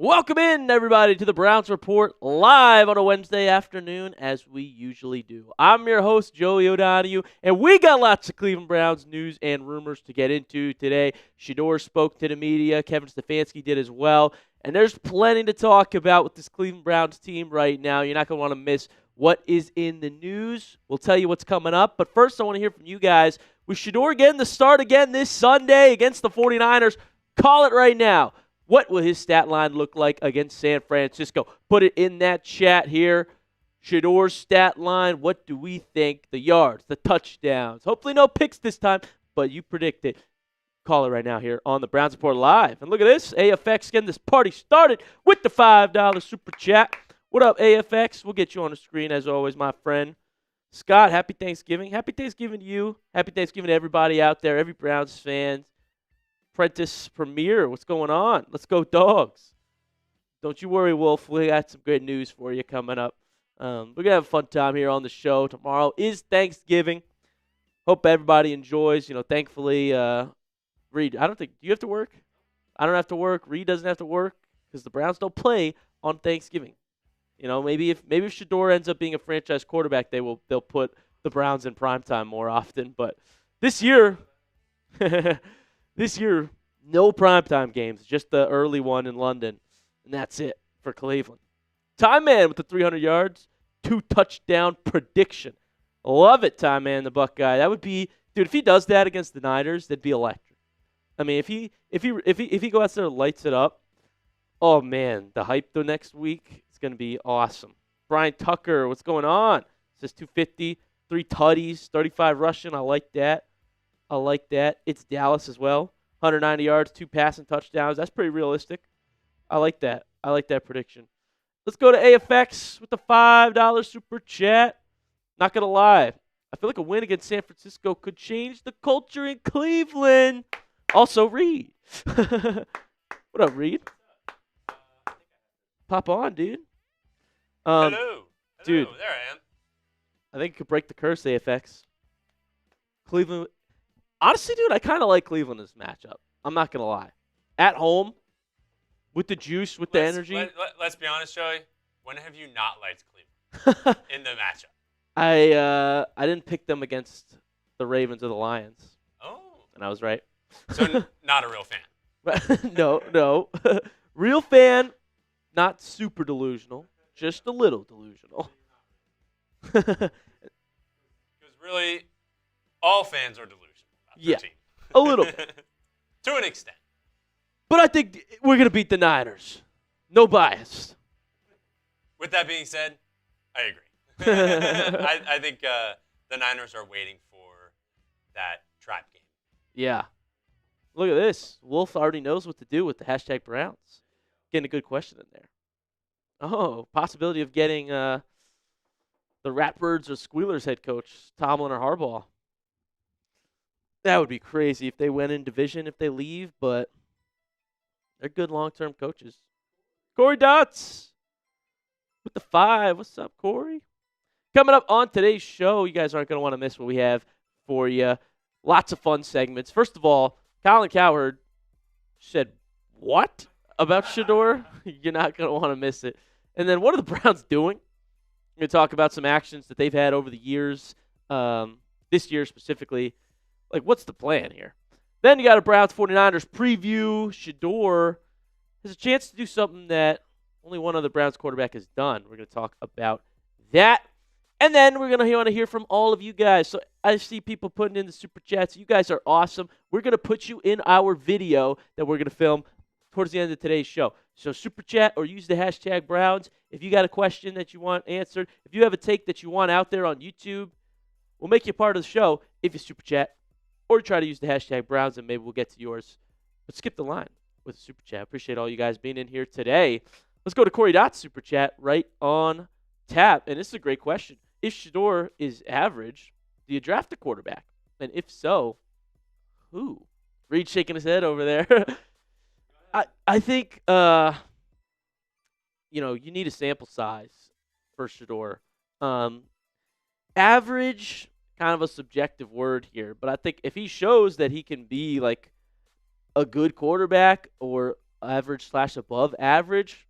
Welcome in, everybody, to the Browns Report live on a Wednesday afternoon, as we usually do. I'm your host, Joey O'Donohue, and we got lots of Cleveland Browns news and rumors to get into today. Shedeur spoke to the media. Kevin Stefanski did as well. And there's plenty to talk about with this Cleveland Browns team right now. You're not going to want to miss what is in the news. We'll tell you what's coming up. But first, I want to hear from you guys. With Shedeur getting the start again this Sunday against the 49ers, call it right now. What will his stat line look like against San Francisco? Put it in that chat here. Shedeur's stat line, what do we think? The yards, the touchdowns. Hopefully no picks this time, but you predict it. Call it right now here on the Browns Report Live. And look at this. AFX getting this party started with the $5 super chat. What up, AFX? We'll get you on the screen as always, my friend. Scott, happy Thanksgiving. Happy Thanksgiving to you. Happy Thanksgiving to everybody out there, every Browns fan. Prentice Premier, what's going on? Let's go Dogs. Don't you worry, Wolf. We got some good news for you coming up. We're going to have a fun time here on the show. Tomorrow is Thanksgiving. Hope everybody enjoys. Thankfully, Reed, do you have to work? I don't have to work. Reed doesn't have to work because the Browns don't play on Thanksgiving. Maybe if Shedeur ends up being a franchise quarterback, they'll put the Browns in primetime more often. But this year... This year, no primetime games, just the early one in London, and that's it for Cleveland. Time Man with the 300 yards, 2-touchdown prediction. Love it, Time Man, the Buckeye. That would be, dude. If he does that against the Niners, that'd be electric. I mean, if he goes out there and lights it up, oh man, the hype the next week is gonna be awesome. Brian Tucker, what's going on? Says 250, 3 tutties, 35 rushing. I like that. It's Dallas as well. 190 yards, 2 passing touchdowns. That's pretty realistic. I like that. I like that prediction. Let's go to AFX with the $5 super chat. Not going to lie. I feel like a win against San Francisco could change the culture in Cleveland. Also, Reed. What up, Reed? Pop on, dude. Hello. Dude. There I am. I think it could break the curse, AFX. Cleveland. Honestly, dude, I kind of like Cleveland in this matchup. I'm not going to lie. At home, with the juice, with the energy. Let's be honest, Joey. When have you not liked Cleveland in the matchup? I didn't pick them against the Ravens or the Lions. Oh. And I was right. So not a real fan. No. Real fan, not super delusional, just a little delusional. Because really, all fans are delusional. Yeah, a little bit. To an extent. But I think we're going to beat the Niners. No bias. With that being said, I agree. I think the Niners are waiting for that trap game. Yeah. Look at this. Wolf already knows what to do with the hashtag Browns. Getting a good question in there. Oh, possibility of getting the Ratbirds or Squealers head coach, Tomlin or Harbaugh. That would be crazy if they went in division, if they leave, but they're good long-term coaches. Corey Dots with the 5. What's up, Corey? Coming up on today's show, you guys aren't going to want to miss what we have for you. Lots of fun segments. First of all, Colin Cowherd said, what about Shedeur? You're not going to want to miss it. And then what are the Browns doing? We're going to talk about some actions that they've had over the years, this year specifically. Like, what's the plan here? Then you got a Browns 49ers preview. Shedeur has a chance to do something that only one other Browns quarterback has done. We're going to talk about that. And then we're going to want to hear from all of you guys. So I see people putting in the super chats. You guys are awesome. We're going to put you in our video that we're going to film towards the end of today's show. So super chat or use the hashtag Browns. If you got a question that you want answered, if you have a take that you want out there on YouTube, we'll make you part of the show if you super chat. Or try to use the hashtag Browns, and maybe we'll get to yours. But skip the line with a super chat. Appreciate all you guys being in here today. Let's go to Corey Dott's super chat right on tap. And this is a great question. If Shedeur is average, do you draft a quarterback? And if so, who? Reed shaking his head over there. I think you need a sample size for Shedeur. Average, kind of a subjective word here, but I think if he shows that he can be like a good quarterback or average/above average,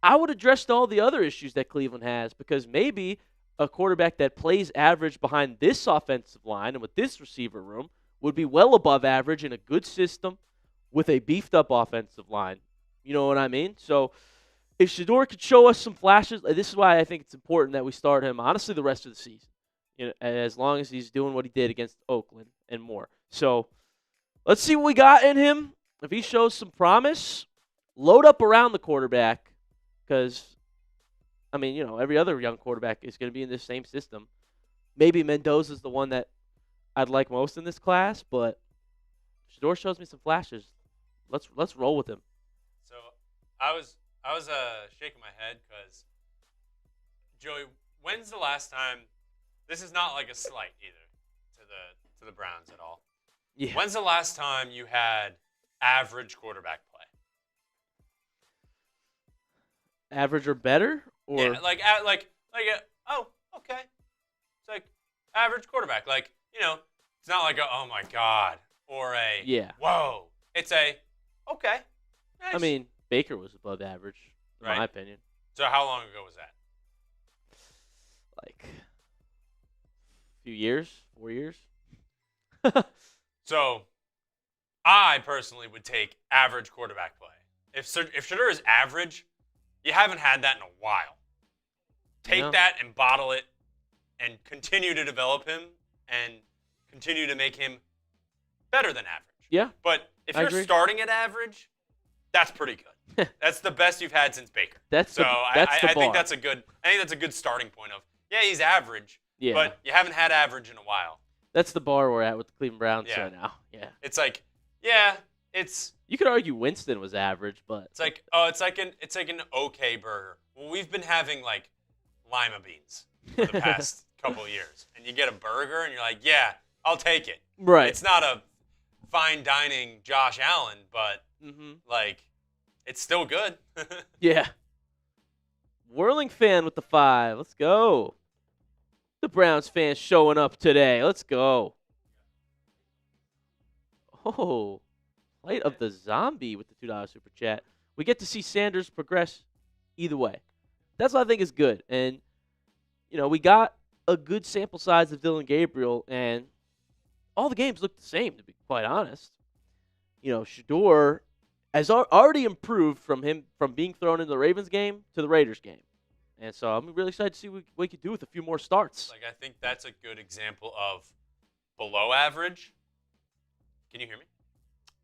I would address all the other issues that Cleveland has, because maybe a quarterback that plays average behind this offensive line and with this receiver room would be well above average in a good system with a beefed up offensive line. You know what I mean? So if Shedeur could show us some flashes, this is why I think it's important that we start him, honestly, the rest of the season, as long as he's doing what he did against Oakland and more. So let's see what we got in him. If he shows some promise, load up around the quarterback, because, I mean, every other young quarterback is going to be in this same system. Maybe Mendoza's the one that I'd like most in this class, but Shedeur shows me some flashes. Let's roll with him. So I was shaking my head because, Joey, when's the last time? This is not like a slight either to the Browns at all. Yeah. When's the last time you had average quarterback play? Average or better? Or Yeah, oh, okay. It's like average quarterback. Like, it's not like a, oh my God, or a, whoa. It's a, okay, nice. I mean, Baker was above average, in Right. my opinion. So how long ago was that? Like, a few years, 4 years. So I personally would take average quarterback play. If Shedeur is average, you haven't had that in a while. Take that and bottle it and continue to develop him and continue to make him better than average. Yeah. But if I you're agree. starting at average, that's pretty good. That's the best you've had since Baker. That's the I bar. think that's a good starting point of, yeah, he's average, Yeah. but you haven't had average in a while. That's the bar we're at with the Cleveland Browns Yeah. right now. Yeah. It's like, yeah, it's You could argue Winston was average, but It's like, oh, it's like an okay burger. Well, we've been having like lima beans for the past couple of years, and you get a burger, and you're like, yeah, I'll take it. right. It's not a fine dining Josh Allen, but like, it's still good. Yeah. Whirling fan with the 5. Let's go. The Browns fans showing up today. Let's go. Oh, Light of the Zombie with the $2 super chat. We get to see Sanders progress either way. That's what I think is good. And, we got a good sample size of Dylan Gabriel, and all the games look the same, to be quite honest. Shedeur has already improved from being thrown in the Ravens game to the Raiders game. And so I'm really excited to see what we could do with a few more starts. Like, I think that's a good example of below average. Can you hear me?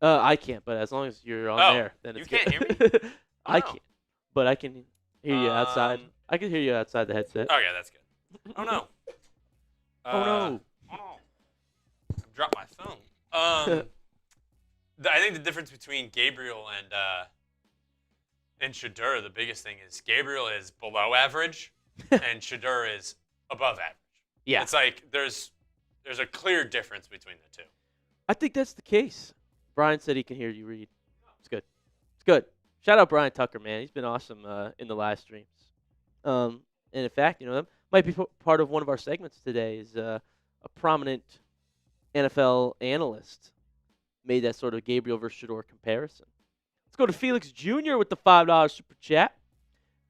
I can't, but as long as you're on there, then it's you can't good. hear me? I can't, but I can hear you outside. I can hear you outside the headset. Oh, yeah, that's good. Oh, no. Oh, no. Oh, no. I dropped my phone. I think the difference between Gabriel and Shedeur, the biggest thing is Gabriel is below average and Shedeur is above average. Yeah. It's like there's a clear difference between the two. I think that's the case. Brian said he can hear you read. It's good. It's good. Shout out Brian Tucker, man. He's been awesome in the live streams. And in fact, that might be part of one of our segments today is a prominent NFL analyst made that sort of Gabriel versus Shedeur comparison. Let's go to Felix Jr. with the $5 super chat.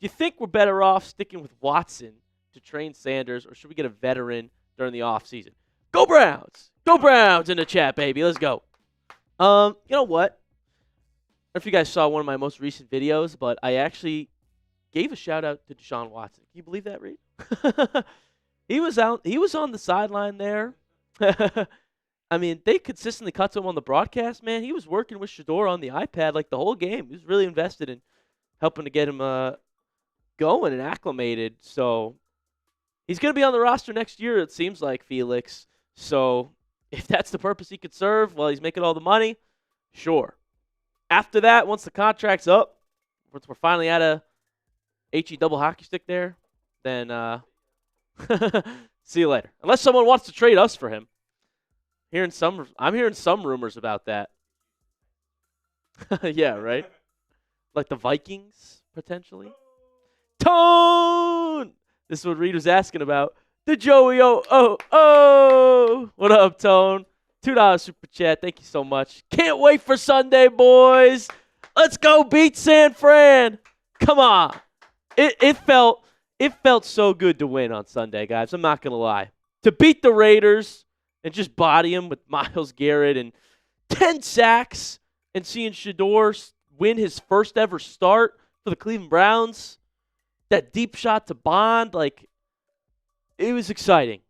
Do you think we're better off sticking with Watson to train Sanders, or should we get a veteran during the offseason? Go Browns! Go Browns in the chat, baby. Let's go. You know what? I don't know if you guys saw one of my most recent videos, but I actually gave a shout out to Deshaun Watson. Can you believe that, Reed? He was on the sideline there. I mean, they consistently cut to him on the broadcast, man. He was working with Shedeur on the iPad like the whole game. He was really invested in helping to get him going and acclimated. So he's going to be on the roster next year, it seems like, Felix. So if that's the purpose he could serve while he's making all the money, sure. After that, once the contract's up, once we're finally at a HE double hockey stick there, then see you later. Unless someone wants to trade us for him. I'm hearing some rumors about that. Yeah, right? Like the Vikings, potentially. Tone! This is what Reed was asking about. The Joey oh. What up, Tone? $2 super chat. Thank you so much. Can't wait for Sunday, boys. Let's go beat San Fran. Come on. It felt so good to win on Sunday, guys. I'm not going to lie. To beat the Raiders and just body them with Myles Garrett and 10 sacks and seeing Shedeur win his first ever start for the Cleveland Browns, that deep shot to Bond, like, it was exciting.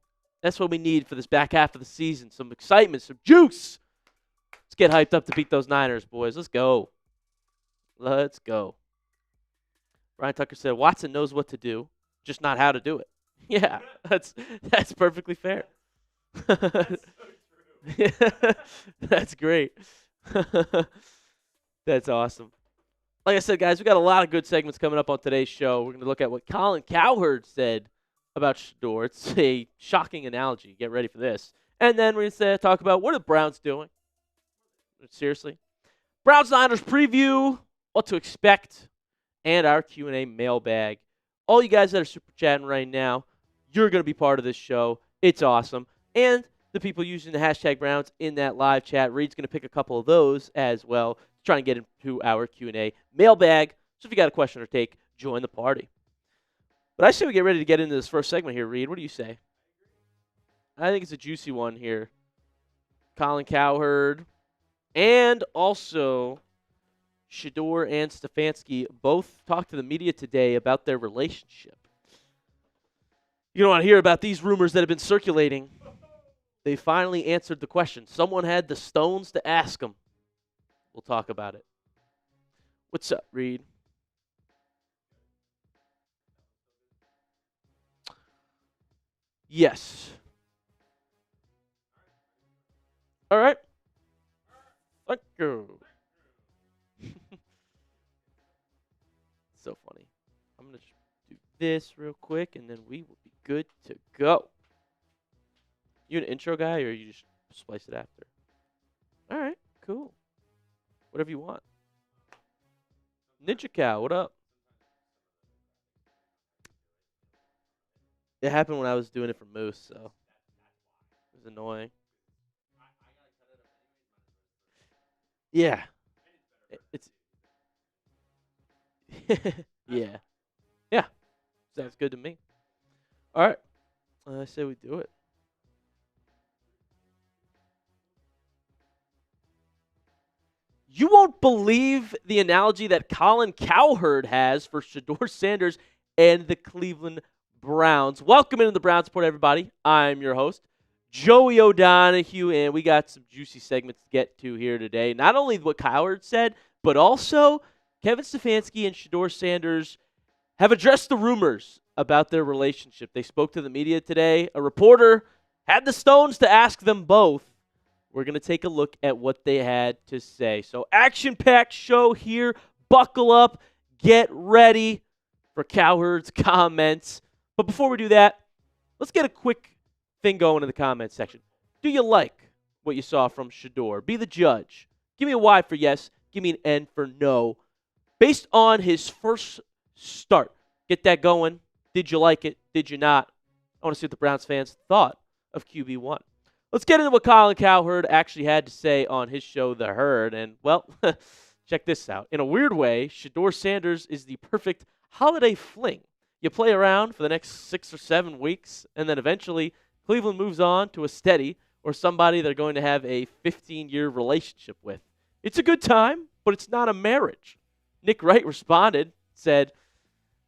That's what we need for this back half of the season. Some excitement, some juice. Let's get hyped up to beat those Niners, boys. Let's go. Let's go. Brian Tucker said, Watson knows what to do, just not how to do it. Yeah, that's perfectly fair. That's so true. That's great. That's awesome. Like I said, guys, we got a lot of good segments coming up on today's show. We're going to look at what Colin Cowherd said about Shedeur. It's a shocking analogy. Get ready for this. And then we're going to talk about what are the Browns doing. Seriously. Browns-Niners preview, what to expect, and our Q&A mailbag. All you guys that are super chatting right now, you're going to be part of this show. It's awesome. And the people using the hashtag Browns in that live chat, Reed's going to pick a couple of those as well, trying to get into our Q&A mailbag. So if you got a question or take, join the party. But I say we get ready to get into this first segment here, Reed. What do you say? I think it's a juicy one here. Colin Cowherd and also Shedeur and Stefanski both talked to the media today about their relationship. You don't want to hear about these rumors that have been circulating. They finally answered the question. Someone had the stones to ask them. We'll talk about it. What's up, Reed? Yes. All right. Thank you. So funny. I'm going to do this real quick, and then we will be good to go. You an intro guy, or you just splice it after? All right, cool. Whatever you want. Ninja Cow, what up? It happened when I was doing it for Moose, so it was annoying. Yeah. It's yeah. Yeah. Sounds good to me. All right. I say we do it. You won't believe the analogy that Colin Cowherd has for Shedeur Sanders and the Cleveland Browns. Welcome into the Browns Report, everybody. I'm your host, Joey O'Donohue, and we got some juicy segments to get to here today. Not only what Cowherd said, but also Kevin Stefanski and Shedeur Sanders have addressed the rumors about their relationship. They spoke to the media today. A reporter had the stones to ask them both. We're going to take a look at what they had to say. So action-packed show here. Buckle up. Get ready for Cowherd's comments. But before we do that, let's get a quick thing going in the comments section. Do you like what you saw from Shedeur? Be the judge. Give me a Y for yes. Give me an N for no. Based on his first start, get that going. Did you like it? Did you not? I want to see what the Browns fans thought of QB1. Let's get into what Colin Cowherd actually had to say on his show, The Herd. And, well, check this out. In a weird way, Shedeur Sanders is the perfect holiday fling. You play around for the next 6 or 7 weeks, and then eventually Cleveland moves on to a steady or somebody they're going to have a 15-year relationship with. It's a good time, but it's not a marriage. Nick Wright responded, said,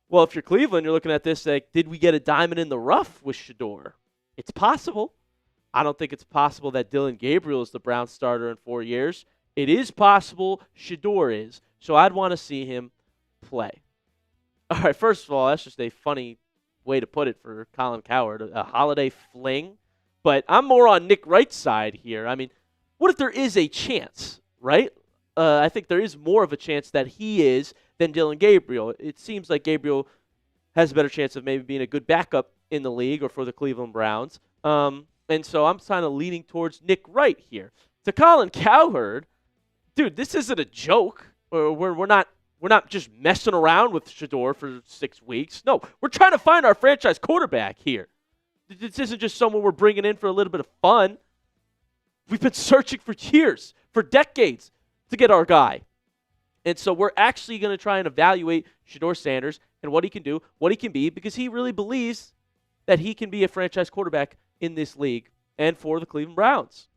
well, if you're Cleveland, you're looking at this like, did we get a diamond in the rough with Shedeur? It's possible. I don't think it's possible that Dylan Gabriel is the Browns starter in 4 years. It is possible Shedeur is, so I'd want to see him play. All right, first of all, that's just a funny way to put it for Colin Cowherd, a holiday fling. But I'm more on Nick Wright's side here. I mean, what if there is a chance, right? I think there is more of a chance that he is than Dylan Gabriel. It seems like Gabriel has a better chance of maybe being a good backup in the league or for the Cleveland Browns. And so I'm kind of leaning towards Nick Wright here. To Colin Cowherd, dude, this isn't a joke. We're not just messing around with Shedeur for 6 weeks. No, we're trying to find our franchise quarterback here. This isn't just someone we're bringing in for a little bit of fun. We've been searching for years, for decades, to get our guy. And so we're actually going to try and evaluate Shedeur Sanders and what he can do, what he can be, because he really believes that he can be a franchise quarterback in this league and for the Cleveland Browns.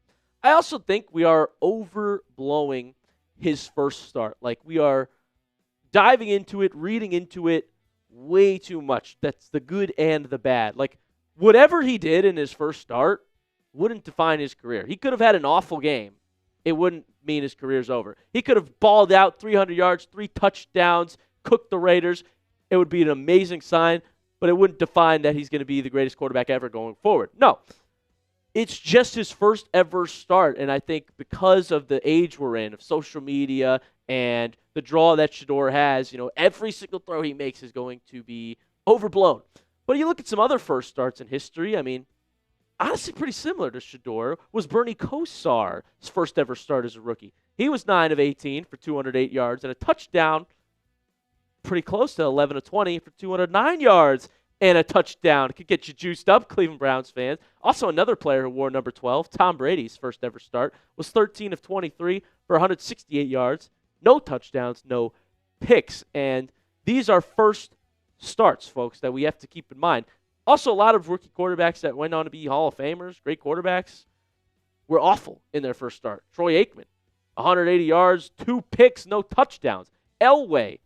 I also think we are overblowing his first start. Like, we are diving into it, reading into it way too much. That's the good and the bad. Like, whatever he did in his first start wouldn't define his career. He could have had an awful game. It wouldn't mean his career's over. He could have balled out 300 yards, 3 touchdowns, cooked the Raiders. It would be an amazing sign, but it wouldn't define that he's going to be the greatest quarterback ever going forward. No. It's just his first ever start, and I think because of the age we're in, of social media and the draw that Shedeur has, every single throw he makes is going to be overblown. But you look at some other first starts in history, honestly pretty similar to Shedeur, was Bernie Kosar's first ever start as a rookie. He was 9 of 18 for 208 yards and a touchdown, pretty close to 11 of 20 for 209 yards and a touchdown. It could get you juiced up, Cleveland Browns fans. Also, another player who wore number 12, Tom Brady's first ever start, was 13 of 23 for 168 yards, no touchdowns, no picks. And these are first starts, folks, that we have to keep in mind. Also, a lot of rookie quarterbacks that went on to be Hall of Famers, great quarterbacks, were awful in their first start. Troy Aikman, 180 yards, 2 picks, no touchdowns. Elway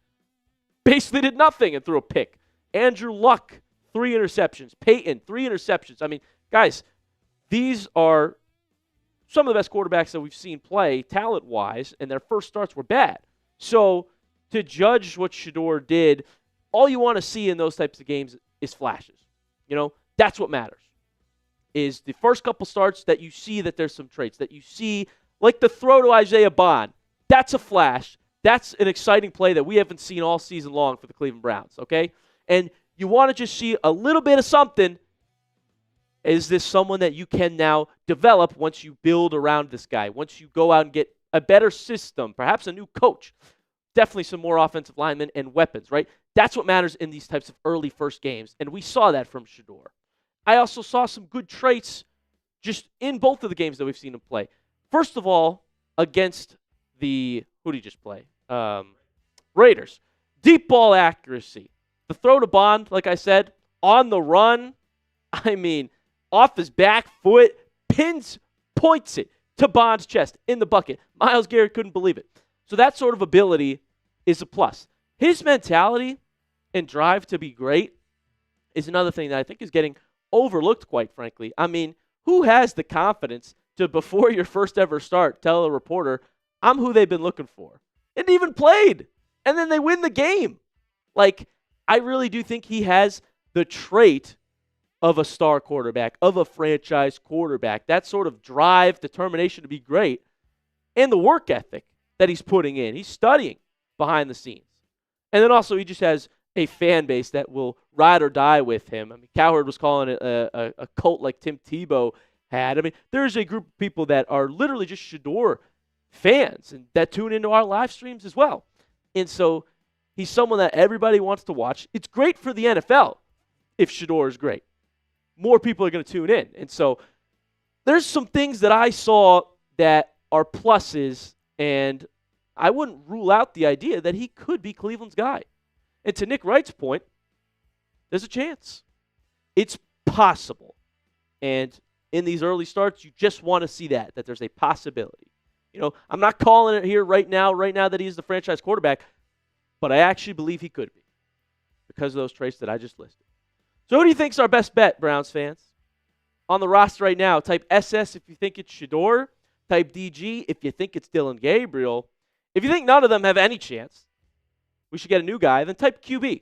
basically did nothing and threw a pick. Andrew Luck, 3 interceptions. Peyton, 3 interceptions. Guys, these are some of the best quarterbacks that we've seen play talent-wise, and their first starts were bad. So to judge what Shedeur did, all you want to see in those types of games is flashes. That's what matters, is the first couple starts that you see that there's some traits, that you see, like the throw to Isaiah Bond. That's a flash. That's an exciting play that we haven't seen all season long for the Cleveland Browns, okay? And you want to just see a little bit of something. Is this someone that you can now develop once you build around this guy, once you go out and get a better system, perhaps a new coach, definitely some more offensive linemen and weapons, right? That's what matters in these types of early first games, and we saw that from Shedeur. I also saw some good traits just in both of the games that we've seen him play. First of all, against who did he just play? Raiders. Deep ball accuracy. The throw to Bond, like I said, on the run, off his back foot, points it to Bond's chest in the bucket. Myles Garrett couldn't believe it. So that sort of ability is a plus. His mentality and drive to be great is another thing that I think is getting overlooked, quite frankly. Who has the confidence to, before your first ever start, tell a reporter, I'm who they've been looking for? And even played. And then they win the game. I really do think he has the trait of a star quarterback, of a franchise quarterback. That sort of drive, determination to be great, and the work ethic that he's putting in. He's studying behind the scenes. And then also he just has a fan base that will ride or die with him. Cowherd was calling it a cult like Tim Tebow had. There's a group of people that are literally just Shedeur fans and that tune into our live streams as well. And so he's someone that everybody wants to watch. It's great for the NFL if Shedeur is great. More people are going to tune in. And so there's some things that I saw that are pluses, and I wouldn't rule out the idea that he could be Cleveland's guy. And to Nick Wright's point, there's a chance. It's possible. And in these early starts, you just want to see that there's a possibility. I'm not calling it here right now that he's the franchise quarterback, but I actually believe he could be because of those traits that I just listed. So who do you think is our best bet, Browns fans? On the roster right now, type SS if you think it's Shedeur, type DG if you think it's Dylan Gabriel. If you think none of them have any chance, we should get a new guy, then type QB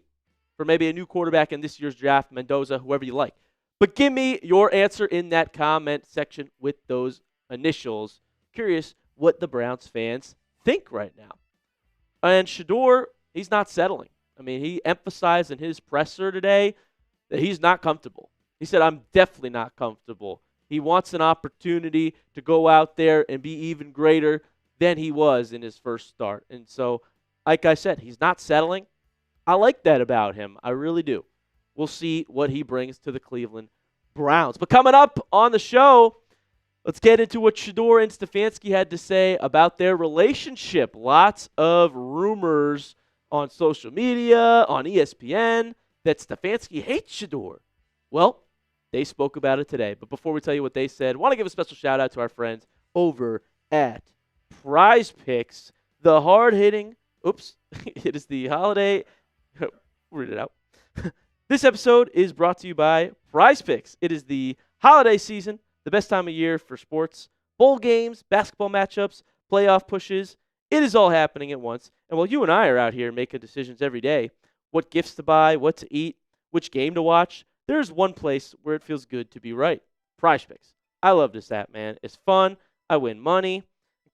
for maybe a new quarterback in this year's draft, Mendoza, whoever you like. But give me your answer in that comment section with those initials. Curious what the Browns fans think right now. And Shedeur, he's not settling. He emphasized in his presser today that he's not comfortable. He said, I'm definitely not comfortable. He wants an opportunity to go out there and be even greater than he was in his first start. And so, like I said, he's not settling. I like that about him. I really do. We'll see what he brings to the Cleveland Browns. But coming up on the show, Let's get into what Shedeur and Stefanski had to say about their relationship. Lots of rumors on social media, on ESPN, that Stefanski hates Shedeur. Well, they spoke about it today. But before we tell you what they said, I want to give a special shout out to our friends over at Prize Picks. The hard-hitting, it is the holiday. Read it out. This episode is brought to you by Prize Picks. It is the holiday season, the best time of year for sports. Bowl games, basketball matchups, playoff pushes. It is all happening at once. And while you and I are out here making decisions every day, what gifts to buy, what to eat, which game to watch, there's one place where it feels good to be right. Prize Picks. I love this app, man. It's fun. I win money.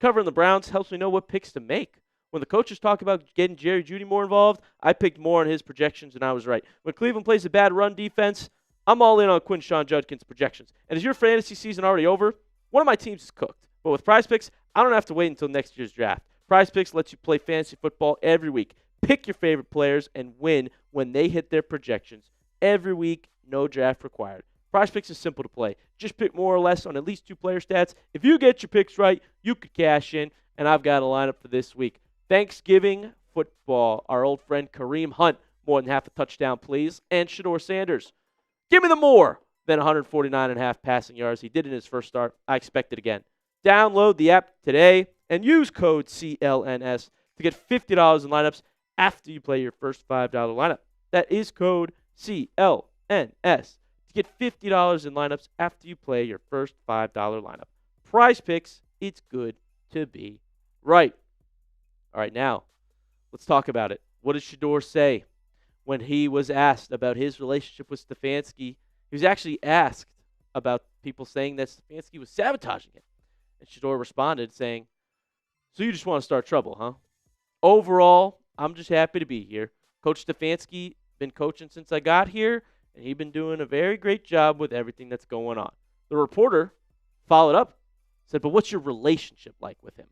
Covering the Browns helps me know what picks to make. When the coaches talk about getting Jerry Jeudy more involved, I picked more on his projections, and I was right. When Cleveland plays a bad run defense, I'm all in on Quinshon Judkins' projections. And is your fantasy season already over? One of my teams is cooked. But with Prize Picks, I don't have to wait until next year's draft. Prize Picks lets you play fantasy football every week. Pick your favorite players and win when they hit their projections. Every week, no draft required. Prize Picks is simple to play. Just pick more or less on at least 2 player stats. If you get your picks right, you could cash in. And I've got a lineup for this week. Thanksgiving football. Our old friend Kareem Hunt, more than half a touchdown, please. And Shedeur Sanders. Give me the more than 149.5 passing yards. He did in his first start. I expect it again. Download the app today and use code CLNS to get $50 in lineups after you play your first $5 lineup. That is code CLNS to get $50 in lineups after you play your first $5 lineup. Prize Picks, it's good to be right. All right, now, let's talk about it. What did Shedeur say when he was asked about his relationship with Stefanski? He was actually asked about people saying that Stefanski was sabotaging him. And Shedeur responded saying, "So you just want to start trouble, huh? Overall, I'm just happy to be here. Coach Stefanski been coaching since I got here, and he's been doing a very great job with everything that's going on." The reporter followed up, said, "But what's your relationship like with him?"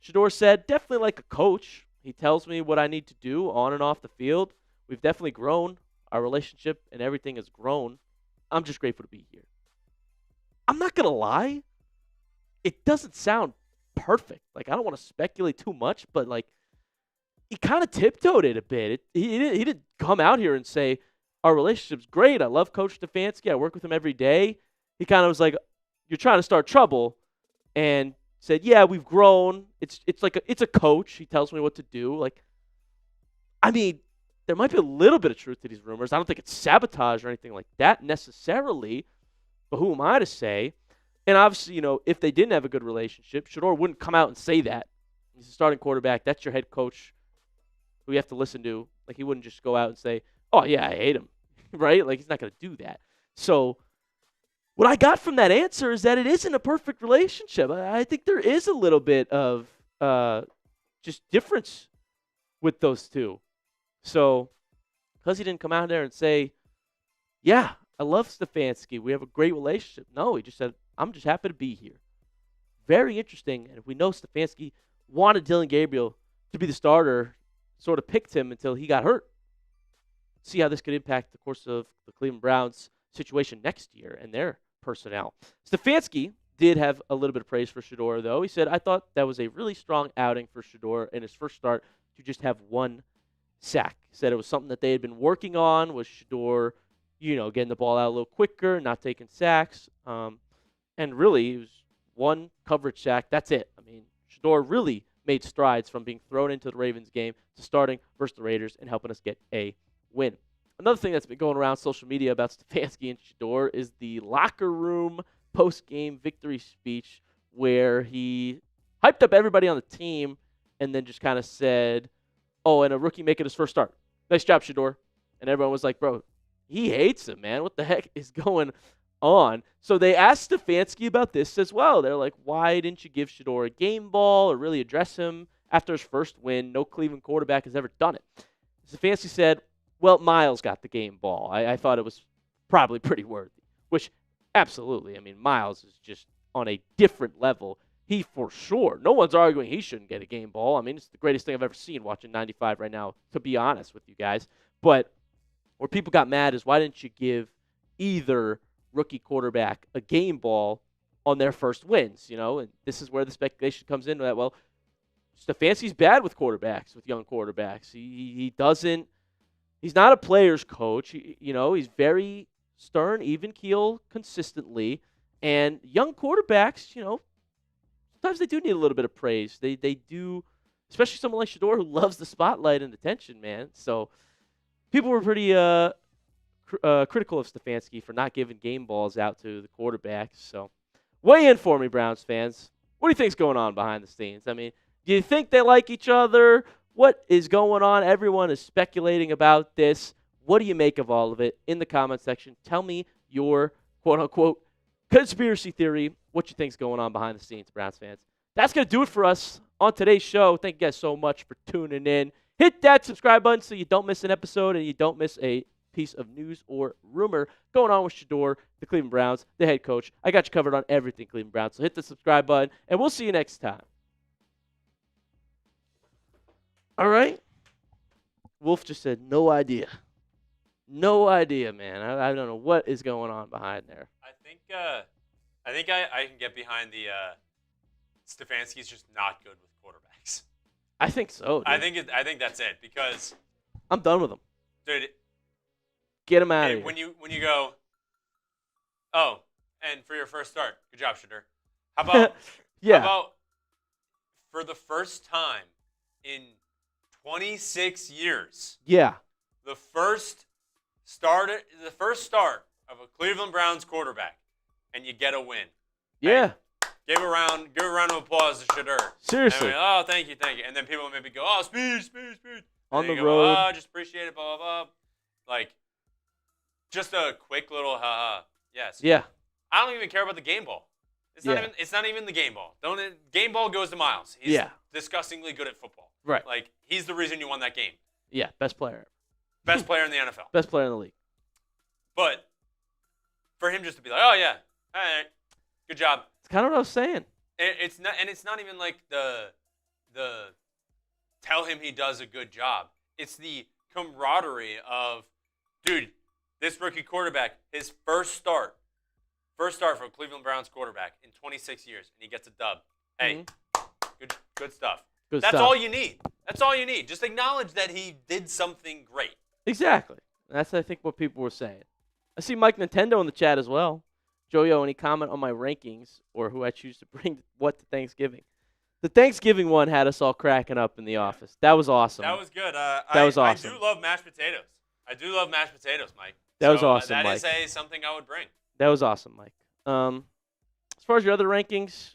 Shedeur said, "Definitely like a coach. He tells me what I need to do on and off the field. We've definitely grown. Our relationship and everything has grown. I'm just grateful to be here." I'm not going to lie. It doesn't sound perfect. Like, I don't want to speculate too much, but, like, he kind of tiptoed it a bit. He didn't come out here and say, "Our relationship's great. I love Coach Stefanski. I work with him every day." He kind of was like, "You're trying to start trouble," and said, "Yeah, we've grown. It's a coach. He tells me what to do." Like, I mean, there might be a little bit of truth to these rumors. I don't think it's sabotage or anything like that necessarily, but who am I to say? And obviously, if they didn't have a good relationship, Shedeur wouldn't come out and say that. He's a starting quarterback. That's your head coach who you have to listen to. Like, he wouldn't just go out and say, "Oh, yeah, I hate him," right? Like, he's not going to do that. So what I got from that answer is that it isn't a perfect relationship. I think there is a little bit of just difference with those two. So because he didn't come out there and say, "Yeah, I love Stefanski. We have a great relationship." No, he just said, "I'm just happy to be here." Very interesting. And if we know Stefanski wanted Dylan Gabriel to be the starter, sort of picked him until he got hurt. See how this could impact the course of the Cleveland Browns situation next year and their personnel. Stefanski did have a little bit of praise for Shedeur, though. He said, "I thought that was a really strong outing for Shedeur in his first start to just have 1 sack." He said it was something that they had been working on, was Shedeur, getting the ball out a little quicker, not taking sacks. And really, it was 1 coverage sack. That's it. I mean, Shedeur really made strides from being thrown into the Ravens game to starting versus the Raiders and helping us get a win. Another thing that's been going around social media about Stefanski and Shedeur is the locker room post-game victory speech where he hyped up everybody on the team and then just kind of said, "Oh, and a rookie making his first start. Nice job, Shedeur." And everyone was like, "Bro, he hates him, man. What the heck is going on?" So they asked Stefanski about this as well. They're like, "Why didn't you give Shedeur a game ball or really address him after his first win? No Cleveland quarterback has ever done it." Stefanski said, "Well, Miles got the game ball. I thought it was probably pretty worthy," which absolutely. I mean, Miles is just on a different level. He for sure, no one's arguing he shouldn't get a game ball. I mean, it's the greatest thing I've ever seen watching 95 right now, to be honest with you guys. But where people got mad is, why didn't you give either rookie quarterback a game ball on their first wins, and this is where the speculation comes in that, well, Stefanski's bad with quarterbacks, with young quarterbacks. He doesn't – he's not a player's coach. He's very stern, even keel consistently. And young quarterbacks, sometimes they do need a little bit of praise. They do, especially someone like Shedeur who loves the spotlight and attention, man. So people were pretty critical of Stefanski for not giving game balls out to the quarterbacks. So weigh in for me, Browns fans. What do you think's going on behind the scenes? I mean, do you think they like each other? What is going on? Everyone is speculating about this. What do you make of all of it? In the comment section, tell me your quote-unquote conspiracy theory, what you think's going on behind the scenes, Browns fans. That's going to do it for us on today's show. Thank you guys so much for tuning in. Hit that subscribe button so you don't miss an episode and you don't miss a piece of news or rumor going on with Shedeur, the Cleveland Browns, the head coach. I got you covered on everything Cleveland Browns, so hit the subscribe button, and we'll see you next time. All right. Wolf just said, no idea. No idea, man. I don't know what is going on behind there. I think I can get behind the Stefanski's just not good with quarterbacks. I think so, dude. I think that's it because I'm done with him. Dude, get him out of here. When you go, oh, and for your first start, good job, Shedeur. How about yeah? How about for the first time in 26 years? Yeah. The first start of a Cleveland Browns quarterback, and you get a win. Yeah. Hey, give a round of applause to Shedeur. Seriously. Oh, thank you. And then people maybe go, oh, speed. On the go, road. Oh, just appreciate it, blah, blah, blah. Like, just a quick little ha-ha. Yes. Yeah. I don't even care about the game ball. It's not even the game ball. Game ball goes to Miles. He's disgustingly good at football. Right. Like, he's the reason you won that game. Yeah, best player. Best player in the NFL. Best player in the league. But for him just to be like, oh, yeah, all right, good job. It's kind of what I was saying. It's not even like the tell him he does a good job. It's the camaraderie of, dude, this rookie quarterback, his first start for a Cleveland Browns quarterback in 26 years, and he gets a dub. Hey, good stuff. That's all you need. That's all you need. Just acknowledge that he did something great. Exactly. That's, I think, what people were saying. I see Mike Nintendo in the chat as well. Joyo, any comment on my rankings or who I choose to bring what to Thanksgiving? The Thanksgiving one had us all cracking up in the office. That was awesome. That was good. That was awesome. I do love mashed potatoes. Mike. That was awesome, That Mike. is something I would bring. That was awesome, Mike. As far as your other rankings,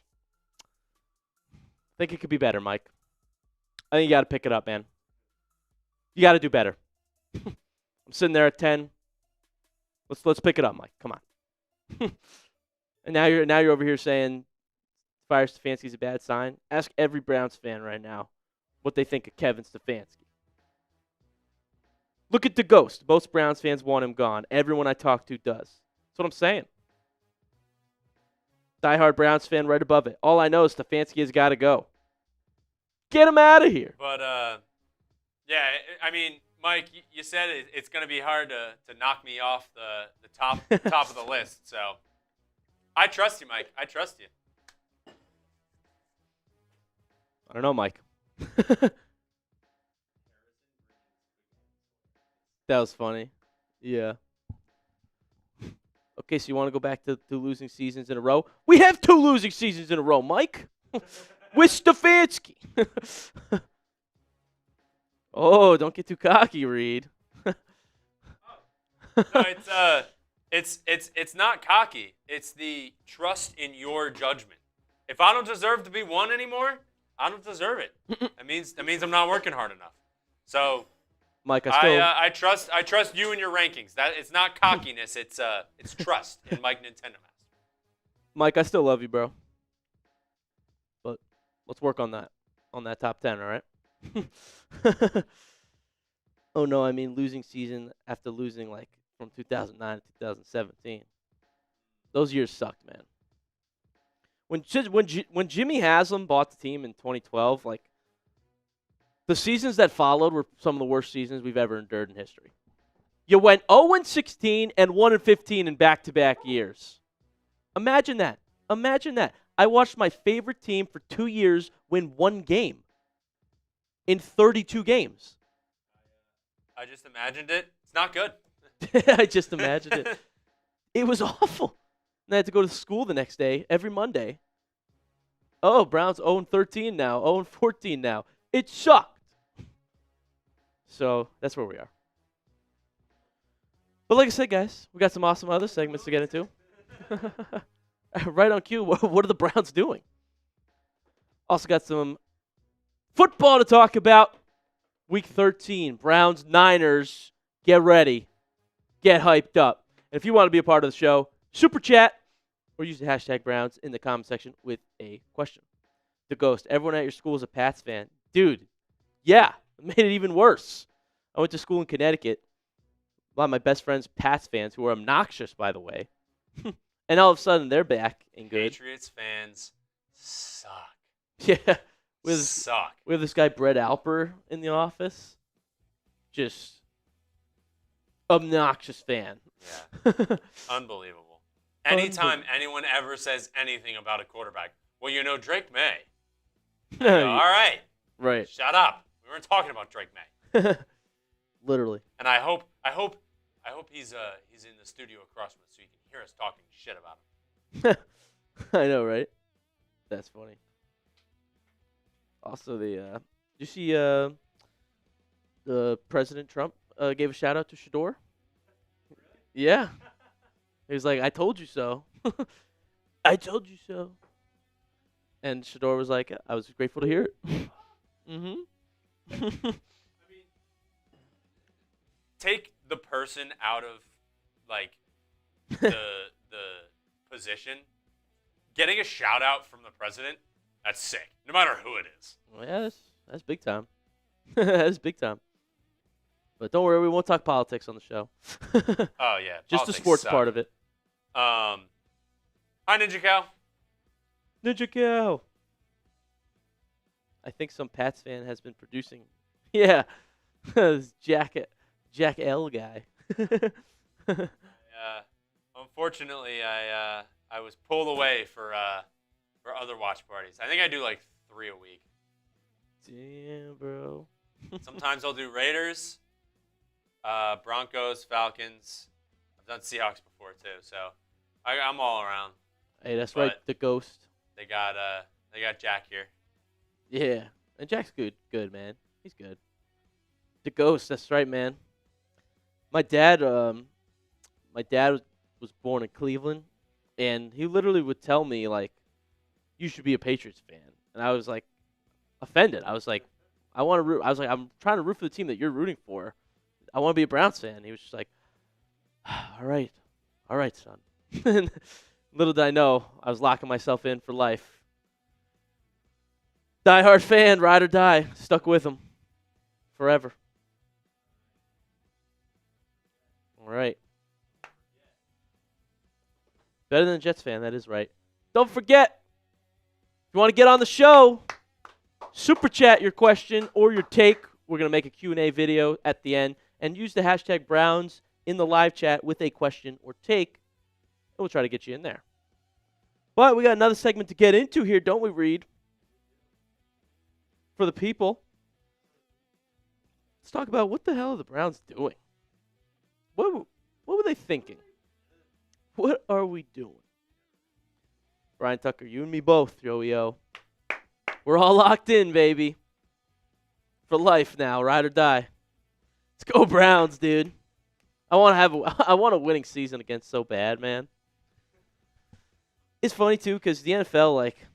I think it could be better, Mike. I think you got to pick it up, man. You got to do better. I'm sitting there at 10. Let's pick it up, Mike. Come on. And now you're over here saying fire Stefanski's a bad sign. Ask every Browns fan right now what they think of Kevin Stefanski. Look at the ghost. Most Browns fans want him gone. Everyone I talk to does. That's what I'm saying. Diehard Browns fan right above it. All I know is Stefanski has got to go. Get him out of here. But, yeah, I mean, Mike, you said it's going to be hard to knock me off the top of the list. So I trust you, Mike. I trust you. I don't know, Mike. That was funny. Yeah. Okay, so you want to go back to 2 losing seasons in a row? We have 2 losing seasons in a row, Mike. With Stefanski. Oh, don't get too cocky, Reed. No, it's not cocky. It's the trust in your judgment. If I don't deserve to be 1 anymore, I don't deserve it. That means I'm not working hard enough. So, Mike, I trust you in your rankings. That it's not cockiness. It's trust in Mike Nintendo Master. Mike, I still love you, bro. But let's work on that top 10, all right? Oh no, I mean losing season after losing like from 2009 to 2017. Those years sucked, man. When Jimmy Haslam bought the team in 2012, like the seasons that followed were some of the worst seasons we've ever endured in history. You went 0-16 and 1-15 in back-to-back years. Imagine that. Imagine that. I watched my favorite team for 2 years win 1 game in 32 games. I just imagined it. It's not good. I just imagined it. It was awful. And I had to go to school the next day, every Monday. Oh, Browns 0-13 now, 0-14 now. It sucked. So that's where we are. But like I said, guys, we got some awesome other segments to get into. Right on cue. What are the Browns doing? Also got some football to talk about. Week 13, Browns, Niners. Get ready. Get hyped up. And if you want to be a part of the show, super chat or use the hashtag Browns in the comment section with a question. The Ghost, everyone at your school is a Pats fan. Dude, yeah, it made it even worse. I went to school in Connecticut. A lot of my best friends, Pats fans, who are obnoxious, by the way. And all of a sudden, they're back and good. Patriots fans suck. Yeah. Suck. We have this guy, Brett Alper, in the office. Just obnoxious fan. Yeah. Unbelievable. Anytime anyone ever says anything about a quarterback, well, you know Drake May. Go, all right. Right. Shut up. We weren't talking about Drake May. Literally. And I hope he's in the studio across from us so he can hear us talking shit about him. I know, right? That's funny. Also, you see the President Trump gave a shout out to Shedeur? Yeah. He was like, I told you so. I told you so. And Shedeur was like, I was grateful to hear it. Mm-hmm. Take the person out of, like, the position. Getting a shout out from the president, that's sick. No matter who it is. Well, yeah, that's big time. That's big time. But don't worry, we won't talk politics on the show. Oh, yeah. Just the sports part of it. Hi, Ninja Cow. Ninja Cow. I think some Pats fan has been producing. Yeah. This Jack L guy. Unfortunately, I was pulled away for other watch parties. I think I do like 3 a week. Damn, bro. Sometimes I'll do Raiders, Broncos, Falcons. I've done Seahawks before too, so I'm all around. Hey, that's right, the Ghost. They got Jack here. Yeah, and Jack's good man. He's good. The Ghost, that's right, man. My dad was born in Cleveland, and he literally would tell me like, "You should be a Patriots fan," and I was like, offended. I was like, I want to root. I was like, I'm trying to root for the team that you're rooting for. I want to be a Browns fan. He was just like, all right, son. Little did I know, I was locking myself in for life. Die-hard fan, ride or die. Stuck with him forever. All right. Better than a Jets fan, that is right. Don't forget, if you want to get on the show, super chat your question or your take. We're going to make a Q&A video at the end. And use the hashtag Browns in the live chat with a question or take. And we'll try to get you in there. But we got another segment to get into here, don't we, Reed? For the people. Let's talk about what the hell are the Browns doing? What were they thinking? What are we doing? Brian Tucker, you and me both, Joey-O. We're all locked in, baby. For life now, ride or die. Let's go Browns, dude. I want a winning season again so bad, man. It's funny too because the NFL, like,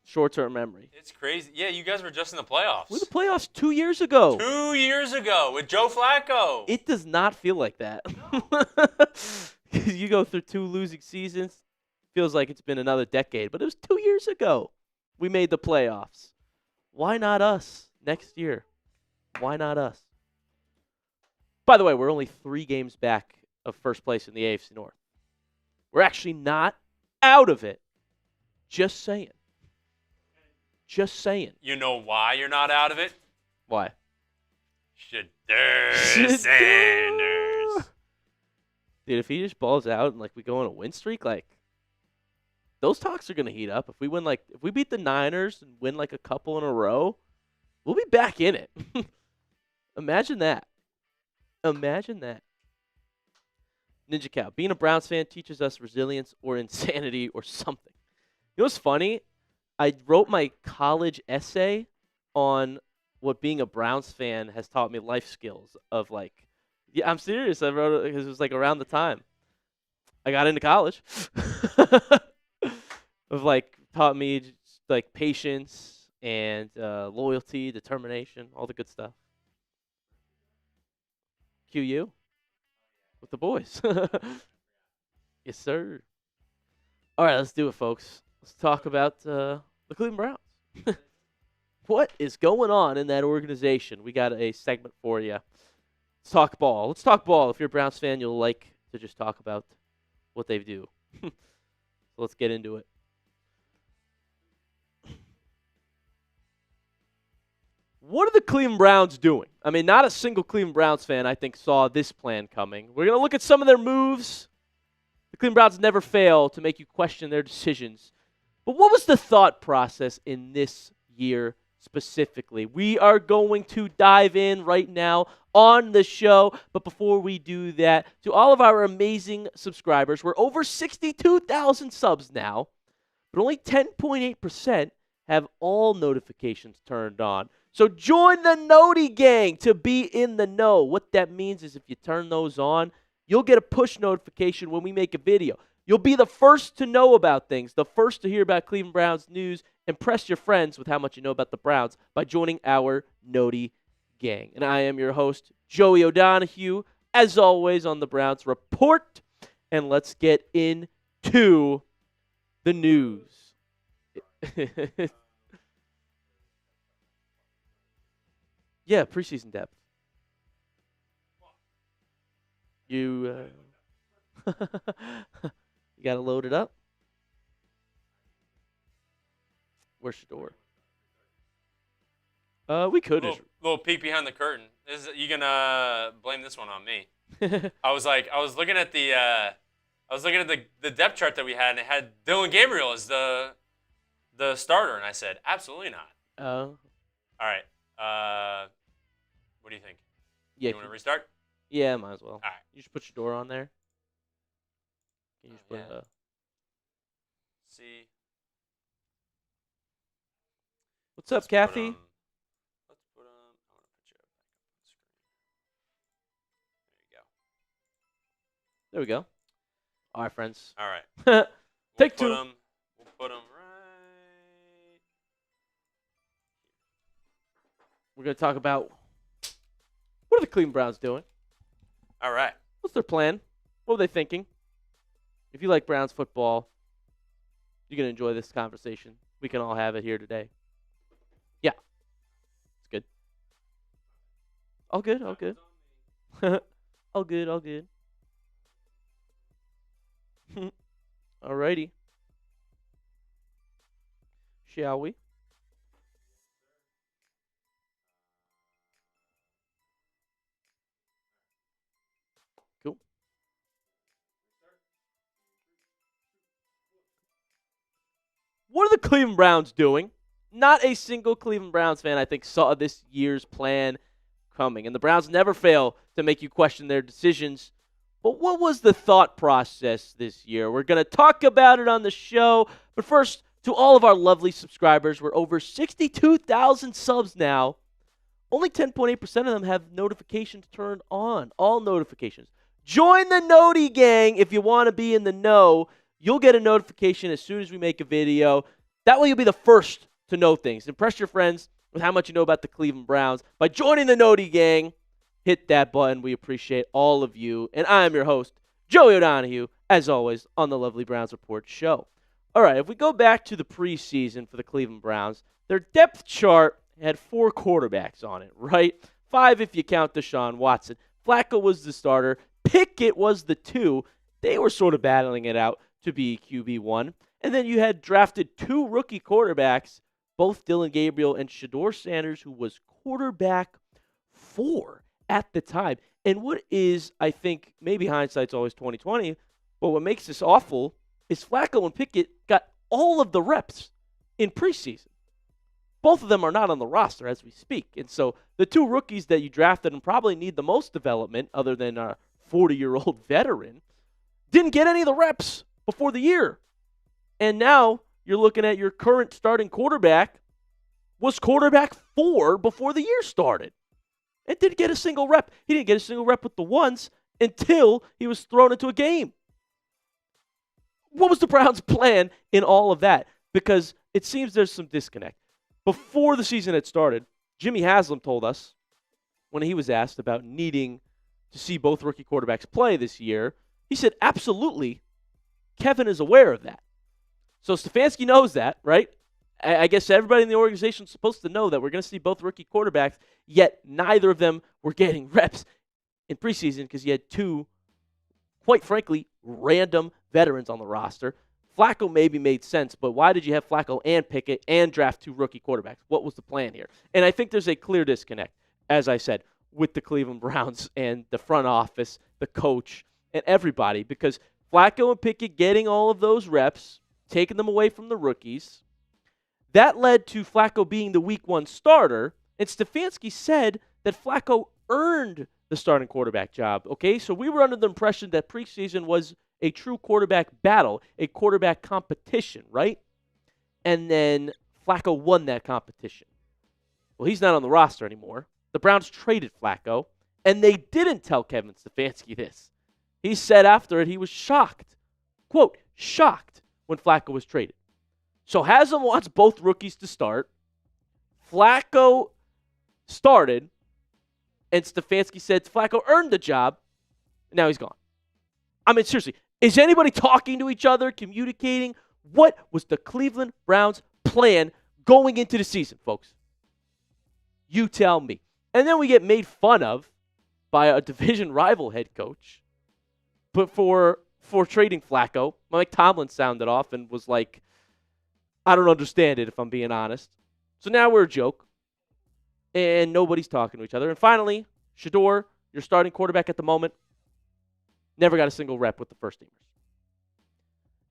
short-term memory. It's crazy. Yeah, you guys were just in the playoffs. We were in the playoffs 2 years ago. 2 years ago with Joe Flacco. It does not feel like that. You go through 2 losing seasons. Feels like it's been another decade, but it was 2 years ago we made the playoffs. Why not us next year? Why not us? By the way, we're only 3 games back of first place in the AFC North. We're actually not out of it. Just saying. Just saying. You know why you're not out of it? Why? Shedeur Sanders. Dude, if he just balls out and like we go on a win streak, like those talks are going to heat up. If we beat the Niners and win like a couple in a row, we'll be back in it. Imagine that. Imagine that. Ninja Cow, being a Browns fan teaches us resilience or insanity or something. You know what's funny? I wrote my college essay on what being a Browns fan has taught me life skills of yeah, I'm serious. I wrote it because it was like around the time I got into college. Of taught me just, patience and loyalty, determination, all the good stuff. QU with the boys. Yes, sir. All right, let's do it, folks. Let's talk about the Cleveland Browns. What is going on in that organization? We got a segment for you. Let's talk ball. Let's talk ball. If you're a Browns fan, you'll like to just talk about what they do. So let's get into it. What are the Cleveland Browns doing? I mean, not a single Cleveland Browns fan, I think, saw this plan coming. We're going to look at some of their moves. The Cleveland Browns never fail to make you question their decisions. But what was the thought process in this year specifically? We are going to dive in right now on the show. But before we do that, to all of our amazing subscribers, we're over 62,000 subs now, but only 10.8% have all notifications turned on. So join the Noti gang to be in the know. What that means is if you turn those on, you'll get a push notification when we make a video. You'll be the first to know about things, the first to hear about Cleveland Browns news. Impress your friends with how much you know about the Browns by joining our Noti gang. And I am your host, Joey O'Donohue, as always on the Browns Report. And let's get into the news. Yeah, preseason depth. You you got to load it up. Where's Shedeur? We could. Little peek behind the curtain. You gonna blame this one on me? I was looking at the depth chart that we had, and it had Dylan Gabriel as the starter, and I said absolutely not. Oh. All right. What do you think? Yeah. You want to restart? Yeah, might as well. All right. You just put your door on there. Can you just put yeah. See. What's up, Kathy? I want to put you back up on the screen. There we go. All right, friends. All right. Take two. We'll put them right. We're going to talk about what are the Cleveland Browns doing? All right. What's their plan? What were they thinking? If you like Browns football, you're going to enjoy this conversation. We can all have it here today. Yeah. It's good. All good, all good. All good, all good. Alrighty. Shall we? Cool. What are the Cleveland Browns doing? Not a single Cleveland Browns fan, I think, saw this year's plan coming. And the Browns never fail to make you question their decisions. But what was the thought process this year? We're going to talk about it on the show. But first, to all of our lovely subscribers, we're over 62,000 subs now. Only 10.8% of them have notifications turned on. All notifications. Join the Noti gang if you want to be in the know. You'll get a notification as soon as we make a video. That way you'll be the first to know things. Impress your friends with how much you know about the Cleveland Browns by joining the Noti gang. Hit that button. We appreciate all of you. And I am your host, Joey O'Donohue, as always, on the Lovely Browns Report show. All right, if we go back to the preseason for the Cleveland Browns, their depth chart had 4 quarterbacks on it, right? 5 if you count Deshaun Watson. Flacco was the starter. Pickett was the 2. They were sort of battling it out to be QB1. And then you had drafted 2 rookie quarterbacks, both Dylan Gabriel and Shedeur Sanders, who was quarterback 4 at the time. And what is, I think, maybe hindsight's always 20/20, but what makes this awful is Flacco and Pickett got all of the reps in preseason. Both of them are not on the roster as we speak. And so the two rookies that you drafted and probably need the most development, other than a 40-year-old veteran, didn't get any of the reps before the year. And now you're looking at your current starting quarterback was quarterback 4 before the year started and didn't get a single rep. He didn't get a single rep with the ones until he was thrown into a game. What was the Browns' plan in all of that? Because it seems there's some disconnect. Before the season had started, Jimmy Haslam told us when he was asked about needing to see both rookie quarterbacks play this year, he said, absolutely, Kevin is aware of that. So Stefanski knows that, right? I guess everybody in the organization is supposed to know that we're going to see both rookie quarterbacks, yet neither of them were getting reps in preseason because you had two, quite frankly, random veterans on the roster. Flacco maybe made sense, but why did you have Flacco and Pickett and draft two rookie quarterbacks? What was the plan here? And I think there's a clear disconnect, as I said, with the Cleveland Browns and the front office, the coach, and everybody, because Flacco and Pickett getting all of those reps, taking them away from the rookies, that led to Flacco being the week 1 starter, and Stefanski said that Flacco earned the starting quarterback job, okay? So we were under the impression that preseason was a true quarterback battle, a quarterback competition, right? And then Flacco won that competition. Well, he's not on the roster anymore. The Browns traded Flacco, and they didn't tell Kevin Stefanski this. He said after it he was shocked, quote, shocked when Flacco was traded. So Haslam wants both rookies to start. Flacco started, and Stefanski said Flacco earned the job, and now he's gone. I mean, seriously, is anybody talking to each other, communicating? What was the Cleveland Browns' plan going into the season, folks? You tell me. And then we get made fun of by a division rival head coach, but for trading Flacco. Mike Tomlin sounded off and was like, I don't understand it, if I'm being honest. So now we're a joke, and nobody's talking to each other. And finally, Shedeur, your starting quarterback at the moment, never got a single rep with the first teamers.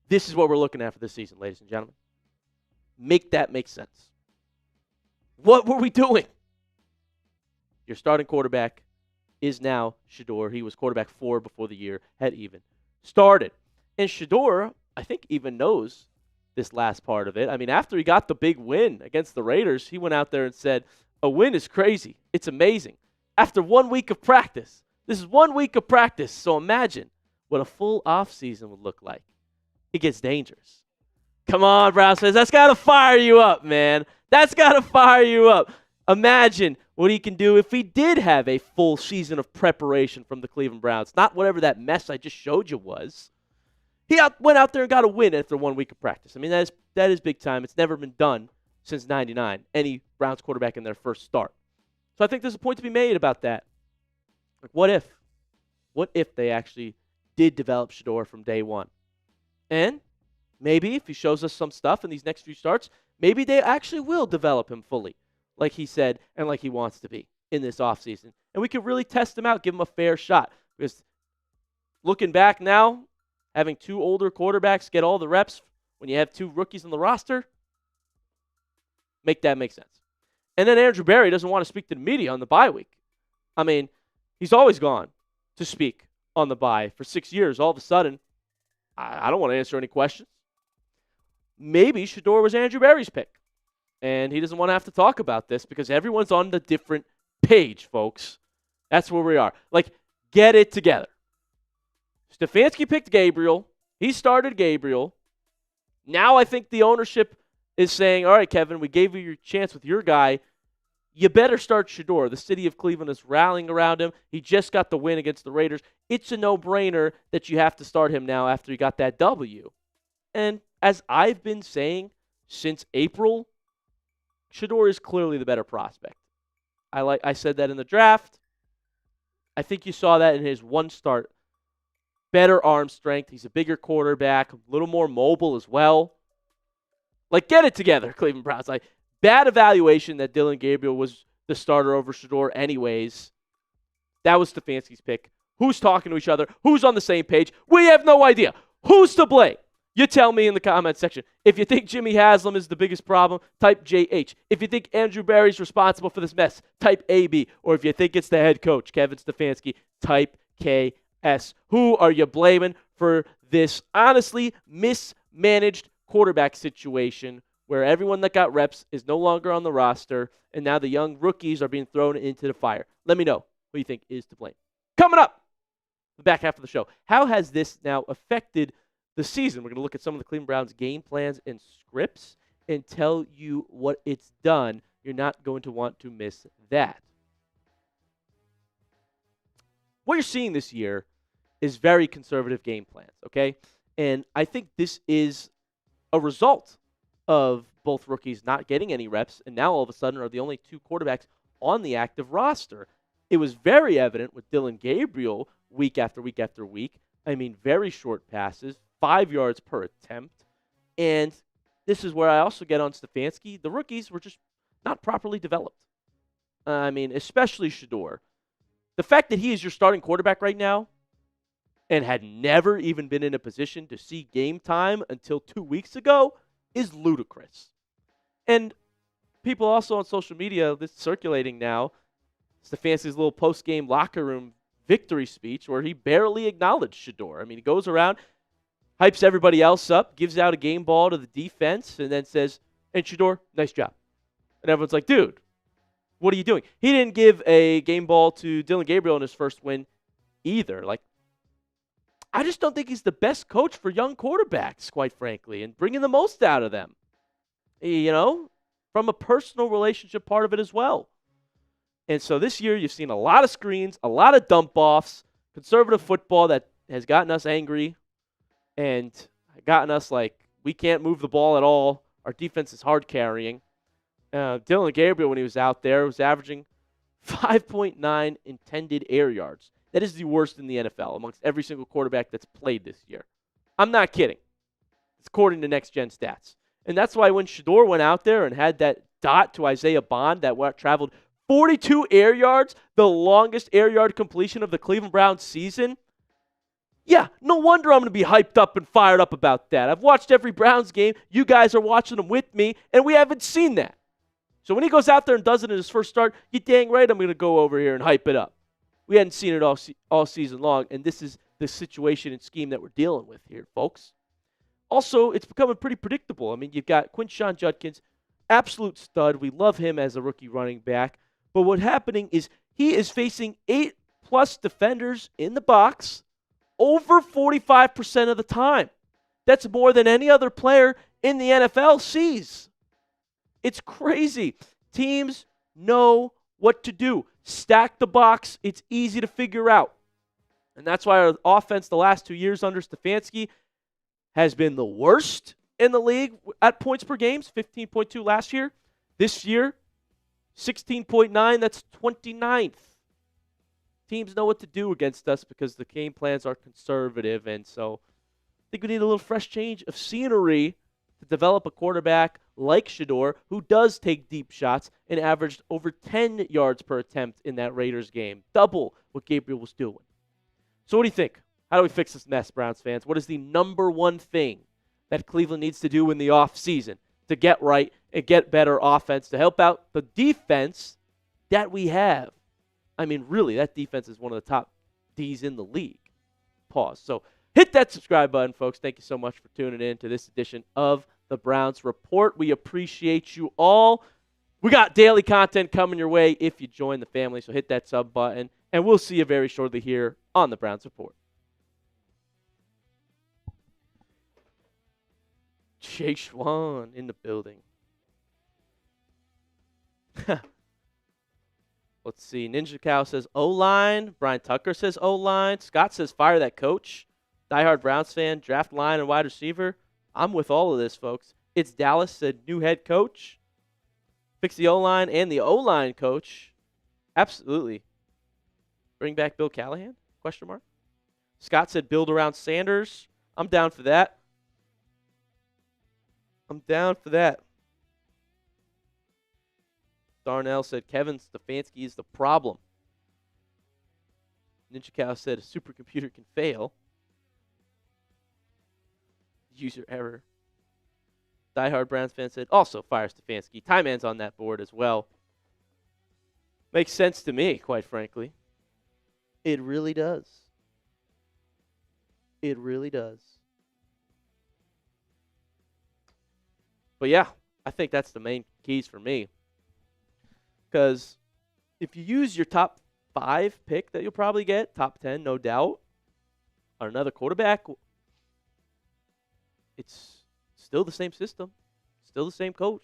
This is what we're looking at for this season, ladies and gentlemen. Make that make sense. What were we doing? Your starting quarterback is now Shedeur. He was quarterback 4 before the year had even started. And Shedeur, I think, even knows this last part of it. I mean, after he got the big win against the Raiders, he went out there and said, a win is crazy. It's amazing. After 1 week of practice. This is 1 week of practice, so imagine what a full offseason would look like. It gets dangerous. Come on, Browns fans. That's got to fire you up, man. That's got to fire you up. Imagine what he can do if he did have a full season of preparation from the Cleveland Browns. Not whatever that mess I just showed you was. He went out there and got a win after 1 week of practice. I mean, that is big time. It's never been done since '99, any Browns quarterback in their first start. So I think there's a point to be made about that. Like, what if? What if they actually did develop Shedeur from day one? And maybe if he shows us some stuff in these next few starts, maybe they actually will develop him fully, like he said and like he wants to be in this offseason. And we could really test him out, give him a fair shot. Because looking back now, having two older quarterbacks get all the reps when you have two rookies on the roster, make that make sense. And then Andrew Berry doesn't want to speak to the media on the bye week. I mean, he's always gone to speak on the bye for 6 years. All of a sudden, I don't want to answer any questions. Maybe Shedeur was Andrew Berry's pick. And he doesn't want to have to talk about this because everyone's on the different page, folks. That's where we are. Like, get it together. Stefanski picked Gabriel. He started Gabriel. Now I think the ownership is saying, all right, Kevin, we gave you your chance with your guy. You better start Shedeur. The city of Cleveland is rallying around him. He just got the win against the Raiders. It's a no-brainer that you have to start him now after he got that W. And as I've been saying since April, Shedeur is clearly the better prospect. I said that in the draft. I think you saw that in his one start. Better arm strength. He's a bigger quarterback, a little more mobile as well. Like, get it together, Cleveland Browns. Like, bad evaluation that Dillon Gabriel was the starter over Shedeur anyways. That was Stefanski's pick. Who's talking to each other? Who's on the same page? We have no idea. Who's to blame? You tell me in the comment section. If you think Jimmy Haslam is the biggest problem, type JH. If you think Andrew Berry's responsible for this mess, type AB. Or if you think it's the head coach, Kevin Stefanski, type KS. Who are you blaming for this honestly mismanaged quarterback situation where everyone that got reps is no longer on the roster, and now the young rookies are being thrown into the fire? Let me know who you think is to blame. Coming up, the back half of the show. How has this now affected the season? We're going to look at some of the Cleveland Browns game plans and scripts and tell you what it's done. You're not going to want to miss that. What you're seeing this year is very conservative game plans, okay? And I think this is a result of both rookies not getting any reps, and now all of a sudden are the only two quarterbacks on the active roster. It was very evident with Dillon Gabriel week after week after week. I mean, very short passes, 5 yards per attempt. And this is where I also get on Stefanski. The rookies were just not properly developed. I mean, especially Shedeur. The fact that he is your starting quarterback right now and had never even been in a position to see game time until 2 weeks ago is ludicrous. And people also on social media, this circulating now, Stefanski's little post-game locker room victory speech where he barely acknowledged Shedeur. I mean, he goes around, hypes everybody else up, gives out a game ball to the defense, and then says, "And Shedeur, nice job." And everyone's like, dude, what are you doing? He didn't give a game ball to Dillon Gabriel in his first win either. Like, I just don't think he's the best coach for young quarterbacks, quite frankly, and bringing the most out of them. You know, from a personal relationship part of it as well. And so this year you've seen a lot of screens, a lot of dump-offs, conservative football that has gotten us angry and gotten us like, we can't move the ball at all. Our defense is hard carrying. Dillon Gabriel, when he was out there, was averaging 5.9 intended air yards. That is the worst in the NFL amongst every single quarterback that's played this year. I'm not kidding. It's according to Next Gen Stats. And that's why when Shedeur went out there and had that dot to Isaiah Bond that traveled 42 air yards, the longest air yard completion of the Cleveland Browns season, yeah, no wonder I'm going to be hyped up and fired up about that. I've watched every Browns game. You guys are watching them with me, and we haven't seen that. So when he goes out there and does it in his first start, you dang right I'm going to go over here and hype it up. We hadn't seen it all season long, and this is the situation and scheme that we're dealing with here, folks. Also, it's becoming pretty predictable. I mean, you've got Quinshon Judkins, absolute stud. We love him as a rookie running back. But what's happening is he is facing 8+ defenders in the box over 45% of the time. That's more than any other player in the NFL sees. It's crazy. Teams know what to do. Stack the box. It's easy to figure out. And that's why our offense the last 2 years under Stefanski has been the worst in the league at points per games, 15.2 last year. This year, 16.9, that's 29th. Teams know what to do against us because the game plans are conservative, and so I think we need a little fresh change of scenery to develop a quarterback like Shedeur who does take deep shots and averaged over 10 yards per attempt in that Raiders game, double what Gabriel was doing. So what do you think? How do we fix this mess, Browns fans? What is the number one thing that Cleveland needs to do in the offseason to get right and get better offense to help out the defense that we have? I mean, really, that defense is one of the top Ds in the league. Pause. So hit that subscribe button, folks. Thank you so much for tuning in to this edition of the Browns Report. We appreciate you all. We got daily content coming your way if you join the family, so hit that sub button, and we'll see you very shortly here on the Browns Report. Jay Schwan in the building. Let's see. Ninja Cow says O-line. Brian Tucker says O-line. Scott says fire that coach. Diehard Browns fan. Draft line and wide receiver. I'm with all of this, folks. It's Dallas said new head coach. Fix the O-line and the O-line coach. Absolutely. Bring back Bill Callahan? Question mark. Scott said build around Sanders. I'm down for that. I'm down for that. Darnell said Kevin Stefanski is the problem. Ninja Cow said a supercomputer can fail. User error. Diehard Browns fan said, also fire Stefanski. Tie Man's on that board as well. Makes sense to me, quite frankly. It really does. It really does. But yeah, I think that's the main keys for me. Because if you use your top 5 pick that you'll probably get, top 10, no doubt, on another quarterback, it's still the same system, still the same coach.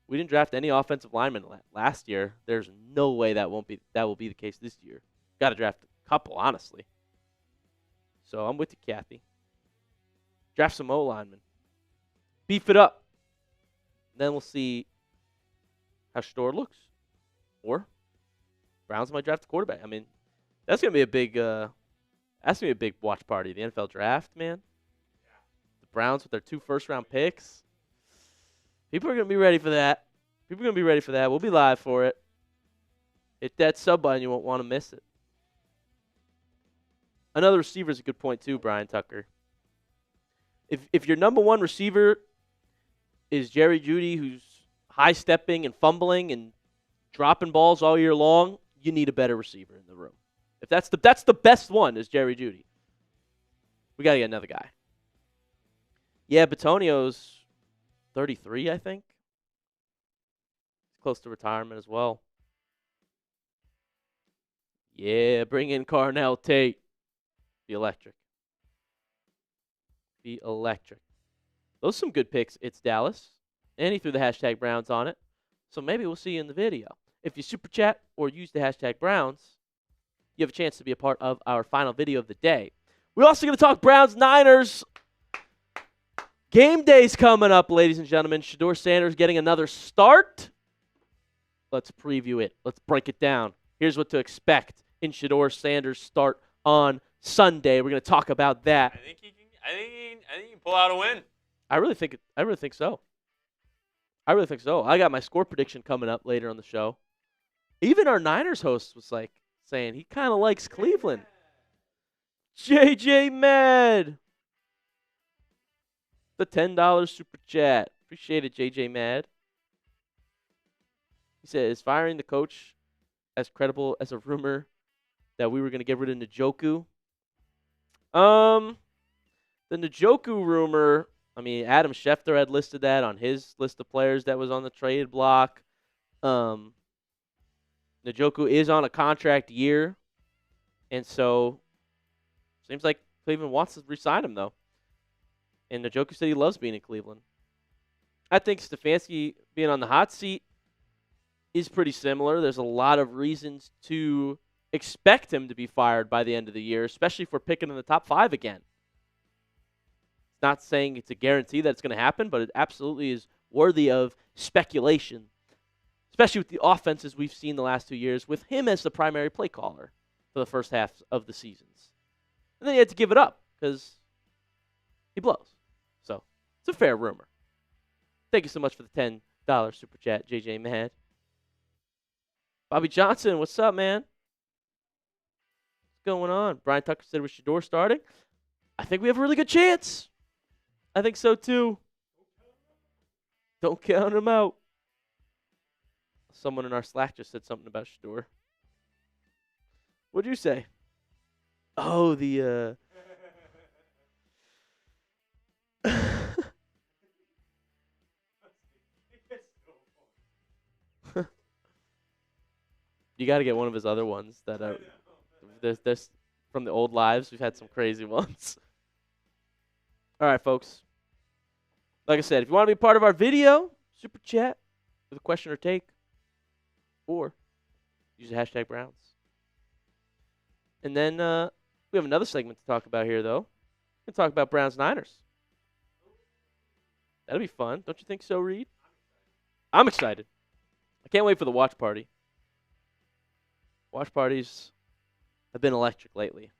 We didn't draft any offensive linemen last year. There's no way that will be the case this year. Got to draft a couple, honestly. So I'm with you, Kathy. Draft some O linemen. Beef it up. Then we'll see how Shedeur looks. Or Browns might draft a quarterback. I mean, that's gonna be a big watch party. The NFL draft, man. The Browns with their 2 first-round picks. People are gonna be ready for that. We'll be live for it. Hit that sub button. You won't want to miss it. Another receiver is a good point too, Brian Tucker. If your number 1 receiver is Jerry Jeudy, who's high-stepping and fumbling and dropping balls all year long, you need a better receiver in the room. If that's the best one is Jerry Jeudy. We got to get another guy. Yeah, Batonio's 33, I think. Close to retirement as well. Yeah, bring in Carnell Tate. Be electric. Those are some good picks. It's Dallas. And he threw the hashtag Browns on it. So maybe we'll see you in the video. If you super chat or use the hashtag Browns, you have a chance to be a part of our final video of the day. We're also going to talk Browns-Niners. Game day's coming up, ladies and gentlemen. Shedeur Sanders getting another start. Let's preview it. Let's break it down. Here's what to expect in Shedeur Sanders' start on Sunday. We're going to talk about that. I think he can pull out a win. I really think so. I got my score prediction coming up later on the show. Even our Niners host was like saying he kind of likes Cleveland. JJ Mad. The $10 super chat. Appreciate it, JJ Mad. He said, is firing the coach as credible as a rumor that we were going to get rid of Njoku? The Njoku rumor, I mean, Adam Schefter had listed that on his list of players that was on the trade block. Njoku is on a contract year, and so seems like Cleveland wants to re-sign him, though. And Njoku said he loves being in Cleveland. I think Stefanski being on the hot seat is pretty similar. There's a lot of reasons to expect him to be fired by the end of the year, especially if we're picking in the top 5 again. It's not saying it's a guarantee that it's going to happen, but it absolutely is worthy of speculation, especially with the offenses we've seen the last 2 years, with him as the primary play caller for the first half of the seasons. And then he had to give it up because he blows. So it's a fair rumor. Thank you so much for the $10 super chat, JJ Mad. Bobby Johnson, what's up, man? What's going on? Brian Tucker said with Shedeur starting. I think we have a really good chance. I think so, too. Don't count him out. Someone in our Slack just said something about Shedeur. What'd you say? Oh, the you got to get one of his other ones that there's from the old lives. We've had some crazy ones. All right, folks. Like I said, if you want to be part of our video, super chat with a question or take, or use the hashtag Browns. And then we have another segment to talk about here, though. We're going to talk about Browns-Niners. That'll be fun. Don't you think so, Reed? I'm excited. I can't wait for the watch party. Watch parties have been electric lately.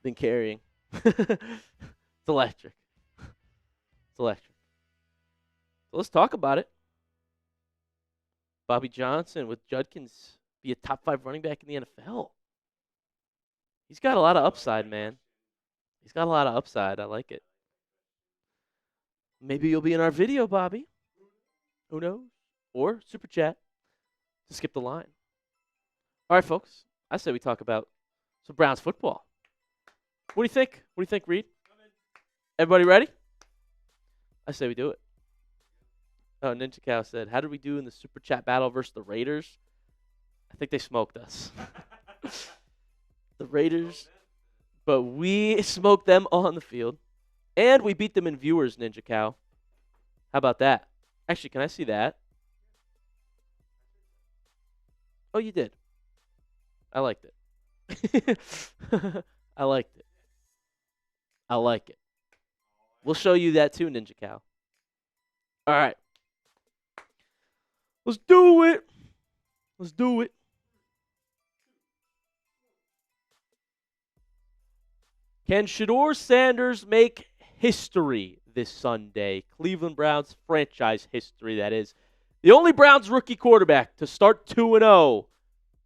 Been carrying. It's electric. It's electric. So let's talk about it. Bobby Johnson with Judkins be a top 5 running back in the NFL. He's got a lot of upside, man. He's got a lot of upside. I like it. Maybe you'll be in our video, Bobby. Who knows? Or super chat to skip the line. All right, folks. I say we talk about some Browns football. What do you think? What do you think, Reed? Everybody ready? I say we do it. Oh, Ninja Cow said, how did we do in the super chat battle versus the Raiders? I think they smoked us. The Raiders. But we smoked them on the field. And we beat them in viewers, Ninja Cow. How about that? Actually, can I see that? Oh, you did. I liked it. I liked it. I like it. We'll show you that too, Ninja Cow. All right. Let's do it. Let's do it. Can Shedeur Sanders make history this Sunday? Cleveland Browns franchise history, that is. The only Browns rookie quarterback to start 2-0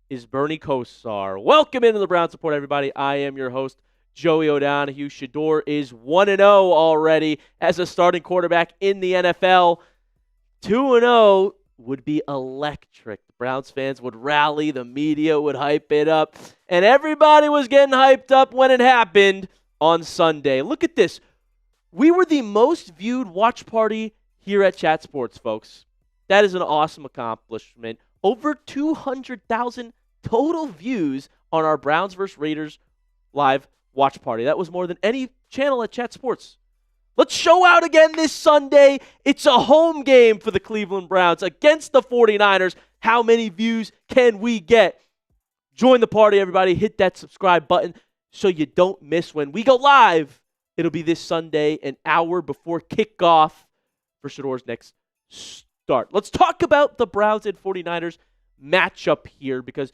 is Bernie Kosar. Welcome into the Browns Report, everybody. I am your host, Joey O'Donohue. Shedeur is 1-0 already as a starting quarterback in the NFL. 2-0 would be electric. The Browns fans would rally. The media would hype it up. And everybody was getting hyped up when it happened on Sunday. Look at this. We were the most viewed watch party here at Chat Sports, folks. That is an awesome accomplishment. Over 200,000 total views on our Browns vs. Raiders live watch party. That was more than any channel at Chat Sports. Let's show out again this Sunday. It's a home game for the Cleveland Browns against the 49ers. How many views can we get? Join the party, everybody. Hit that subscribe button so you don't miss when we go live. It'll be this Sunday, an hour before kickoff for Shedeur's next start. Let's talk about the Browns and 49ers matchup here because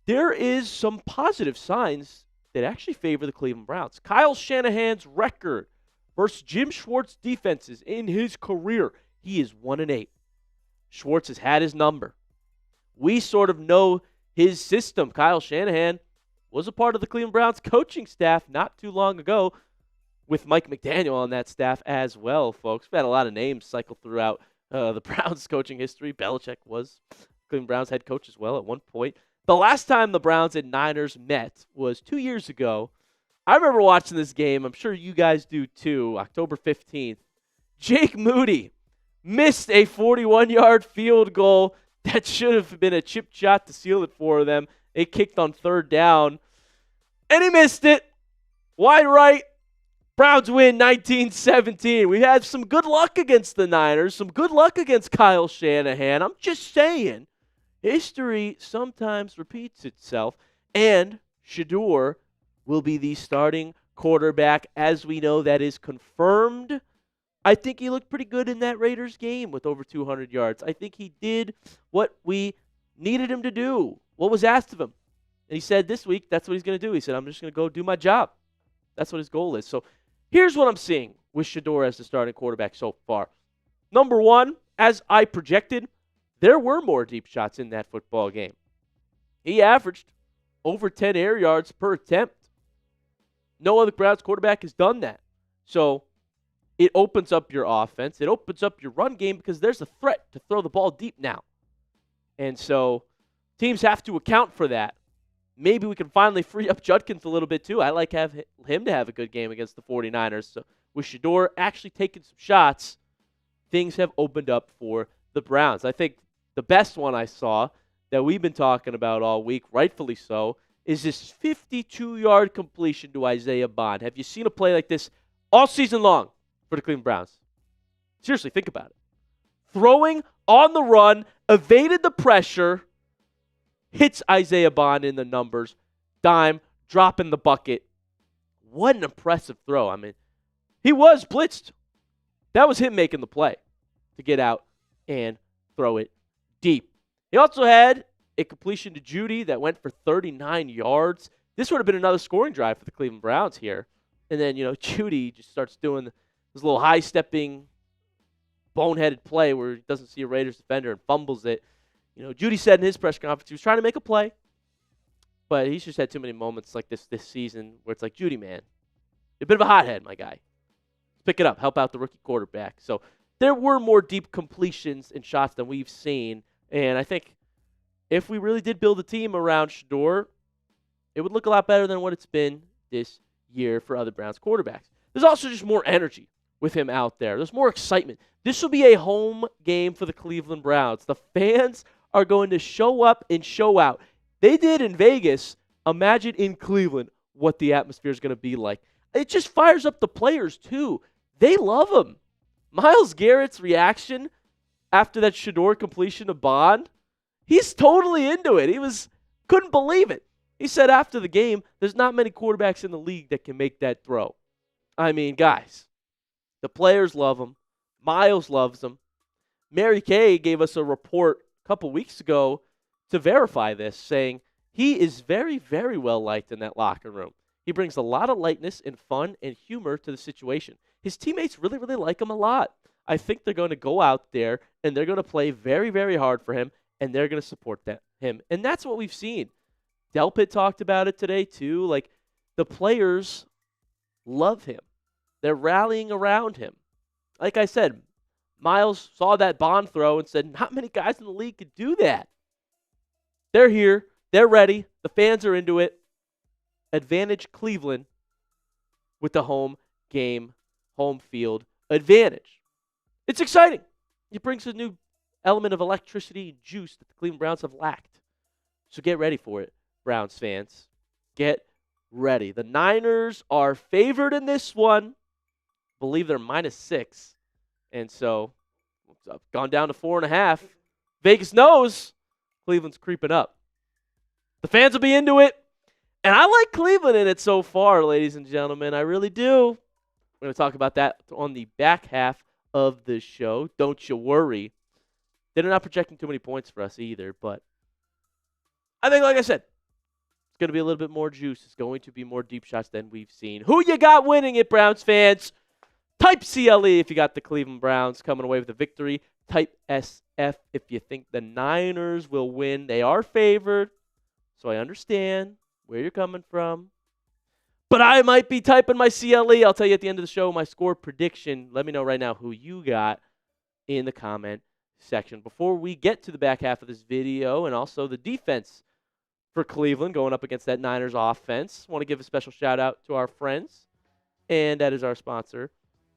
there is some positive signs that actually favor the Cleveland Browns. Kyle Shanahan's record versus Jim Schwartz defenses in his career, he is 1-8. Schwartz has had his number. We sort of know his system. Kyle Shanahan was a part of the Cleveland Browns coaching staff not too long ago with Mike McDaniel on that staff as well, folks. We've had a lot of names cycle throughout the Browns coaching history. Belichick was Cleveland Browns head coach as well at one point. The last time the Browns and Niners met was 2 years ago. I remember watching this game. I'm sure you guys do too. October 15th. Jake Moody missed a 41-yard field goal that should have been a chip shot to seal it for them. They kicked on third down, and he missed it. Wide right. Browns win 19-17. We had some good luck against the Niners, some good luck against Kyle Shanahan. I'm just saying, history sometimes repeats itself, and Shedeur will be the starting quarterback. As we know, that is confirmed. I think he looked pretty good in that Raiders game with over 200 yards. I think he did what we needed him to do, what was asked of him. And he said this week, that's what he's going to do. He said, I'm just going to go do my job. That's what his goal is. So here's what I'm seeing with Shedeur as the starting quarterback so far. Number one, as I projected, there were more deep shots in that football game. He averaged over 10 air yards per attempt. No other Browns quarterback has done that. So it opens up your offense. It opens up your run game because there's a threat to throw the ball deep now. And so teams have to account for that. Maybe we can finally free up Judkins a little bit too. I like him to have a good game against the 49ers. So with Shedeur actually taking some shots, things have opened up for the Browns. I think the best one I saw that we've been talking about all week, rightfully so, is this 52-yard completion to Isaiah Bond. Have you seen a play like this all season long for the Cleveland Browns? Seriously, think about it. Throwing on the run, evaded the pressure, hits Isaiah Bond in the numbers, dime, drop in the bucket. What an impressive throw. I mean, he was blitzed. That was him making the play to get out and throw it deep. He also had a completion to Judy that went for 39 yards. This would have been another scoring drive for the Cleveland Browns here. And then, Judy just starts doing this little high-stepping, boneheaded play where he doesn't see a Raiders defender and fumbles it. Judy said in his press conference he was trying to make a play, but he's just had too many moments like this season where it's like, Judy, man, a bit of a hothead, my guy. Pick it up. Help out the rookie quarterback. So there were more deep completions and shots than we've seen. And I think if we really did build a team around Shedeur, it would look a lot better than what it's been this year for other Browns quarterbacks. There's also just more energy with him out there. There's more excitement. This will be a home game for the Cleveland Browns. The fans are going to show up and show out. They did in Vegas. Imagine in Cleveland what the atmosphere is going to be like. It just fires up the players, too. They love him. Myles Garrett's reaction after that Shedeur completion of Bond, he's totally into it. Couldn't believe it. He said after the game, there's not many quarterbacks in the league that can make that throw. I mean, guys, the players love him. Myles loves him. Mary Kay gave us a report a couple weeks ago to verify this, saying he is very, very well liked in that locker room. He brings a lot of lightness and fun and humor to the situation. His teammates really, really like him a lot. I think they're going to go out there and they're going to play very, very hard for him, and they're going to support him. And that's what we've seen. Delpit talked about it today, too. Like, the players love him. They're rallying around him. Like I said, Myles saw that Bond throw and said, not many guys in the league could do that. They're here. They're ready. The fans are into it. Advantage Cleveland with the home field advantage. It's exciting. It brings a new element of electricity and juice that the Cleveland Browns have lacked. So get ready for it, Browns fans. Get ready. The Niners are favored in this one. I believe they're -6. And so it's gone down to 4.5. Vegas knows Cleveland's creeping up. The fans will be into it. And I like Cleveland in it so far, ladies and gentlemen. I really do. We're going to talk about that on the back half of the show. Don't you worry. They're not projecting too many points for us either. But I think, like I said, it's going to be a little bit more juice. It's going to be more deep shots than we've seen. Who you got winning it, Browns fans? Type CLE if you got the Cleveland Browns coming away with a victory. Type SF if you think the Niners will win. They are favored, so I understand where you're coming from. But I might be typing my CLE. I'll tell you at the end of the show my score prediction. Let me know right now who you got in the comment section. Before we get to the back half of this video and also the defense for Cleveland going up against that Niners offense, I want to give a special shout out to our friends, and that is our sponsor,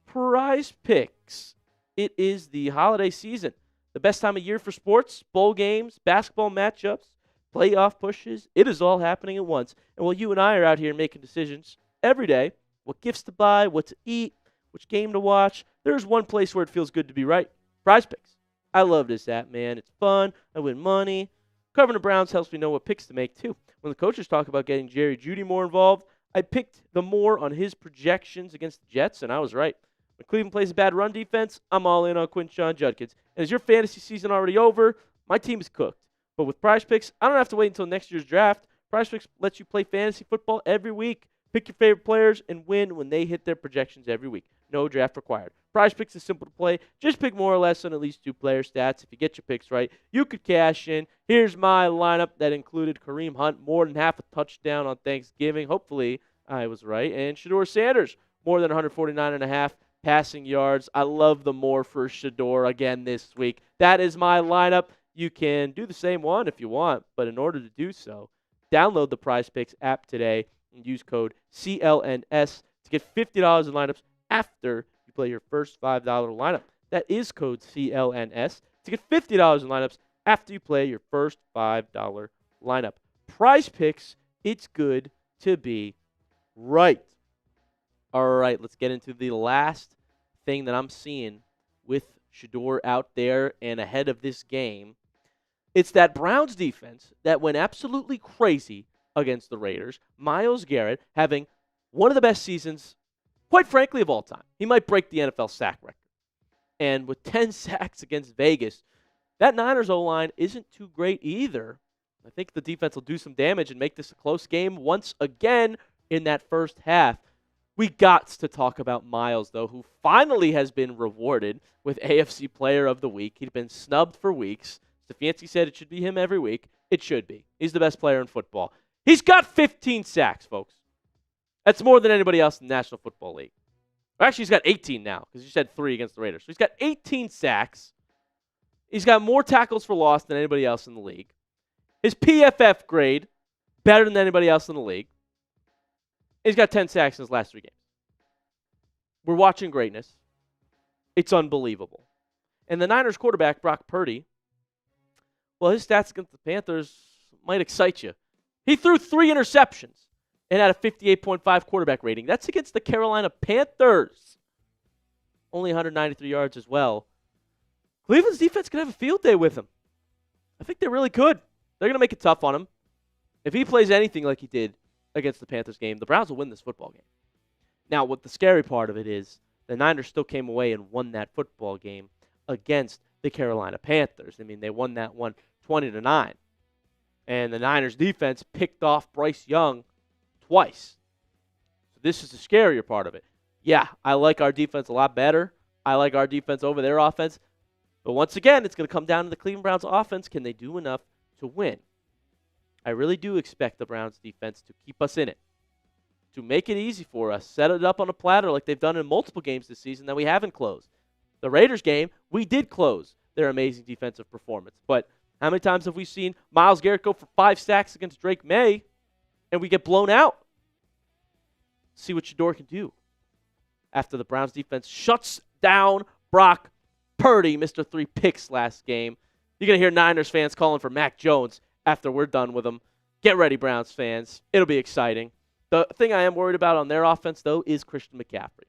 Prize Picks. It is the holiday season. The best time of year for sports, bowl games, basketball matchups, playoff pushes. It is all happening at once. And while you and I are out here making decisions every day, what gifts to buy, what to eat, which game to watch, there's one place where it feels good to be right. Prize Picks. I love this app, man. It's fun. I win money. Covering the Browns helps me know what picks to make, too. When the coaches talk about getting Jerry Jeudy more involved, I picked the more on his projections against the Jets, and I was right. When Cleveland plays a bad run defense, I'm all in on Quinshon Judkins. And is your fantasy season already over? My team is cooked. But with Prize Picks, I don't have to wait until next year's draft. Prize Picks lets you play fantasy football every week. Pick your favorite players and win when they hit their projections every week. No draft required. Prize Picks is simple to play. Just pick more or less on at least 2 player stats. If you get your picks right, you could cash in. Here's my lineup that included Kareem Hunt, more than half a touchdown on Thanksgiving. Hopefully, I was right. And Shedeur Sanders, more than 149.5 passing yards. I love the more for Shedeur again this week. That is my lineup. You can do the same one if you want, but in order to do so, download the Prize Picks app today and use code CLNS to get $50 in lineups after you play your first $5 lineup. That is code CLNS to get $50 in lineups after you play your first $5 lineup. Prize Picks, it's good to be right. All right, let's get into the last thing that I'm seeing with Shedeur out there and ahead of this game. It's that Browns defense that went absolutely crazy against the Raiders. Myles Garrett having one of the best seasons, quite frankly, of all time. He might break the NFL sack record. And with 10 sacks against Vegas, that Niners O-line isn't too great either. I think the defense will do some damage and make this a close game once again in that first half. We got to talk about Myles, though, who finally has been rewarded with AFC Player of the Week. He'd been snubbed for weeks. Stefanski said it should be him every week. It should be. He's the best player in football. He's got 15 sacks, folks. That's more than anybody else in the National Football League. Actually, he's got 18 now because you said 3 against the Raiders. So he's got 18 sacks. He's got more tackles for loss than anybody else in the league. His PFF grade, better than anybody else in the league. He's got 10 sacks in his last 3 games. We're watching greatness. It's unbelievable. And the Niners quarterback, Brock Purdy, well, his stats against the Panthers might excite you. He threw 3 interceptions and had a 58.5 quarterback rating. That's against the Carolina Panthers. Only 193 yards as well. Cleveland's defense could have a field day with him. I think they really could. They're going to make it tough on him. If he plays anything like he did against the Panthers game, the Browns will win this football game. Now, what the scary part of it is, the Niners still came away and won that football game against the Carolina Panthers. I mean, they won that one 20-9. And the Niners defense picked off Bryce Young twice. So this is the scarier part of it. Yeah, I like our defense a lot better. I like our defense over their offense. But once again, it's going to come down to the Cleveland Browns offense. Can they do enough to win? I really do expect the Browns defense to keep us in it, to make it easy for us, set it up on a platter like they've done in multiple games this season that we haven't closed. The Raiders game, we did close their amazing defensive performance. But how many times have we seen Myles Garrett go for 5 sacks against Drake May and we get blown out? See what Shedeur can do after the Browns defense shuts down Brock Purdy, Mr. 3 picks last game. You're going to hear Niners fans calling for Mac Jones after we're done with them. Get ready, Browns fans. It'll be exciting. The thing I am worried about on their offense, though, is Christian McCaffrey.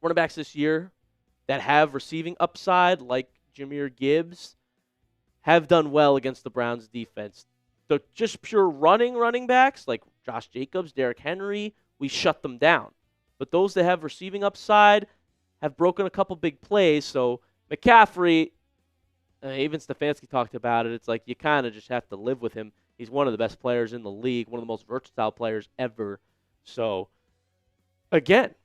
Running backs this year that have receiving upside, like Jahmyr Gibbs, have done well against the Browns defense. The just pure running backs, like Josh Jacobs, Derrick Henry, we shut them down. But those that have receiving upside have broken a couple big plays, so McCaffrey, even Stefanski talked about it. It's like you kind of just have to live with him. He's one of the best players in the league, one of the most versatile players ever. So, again,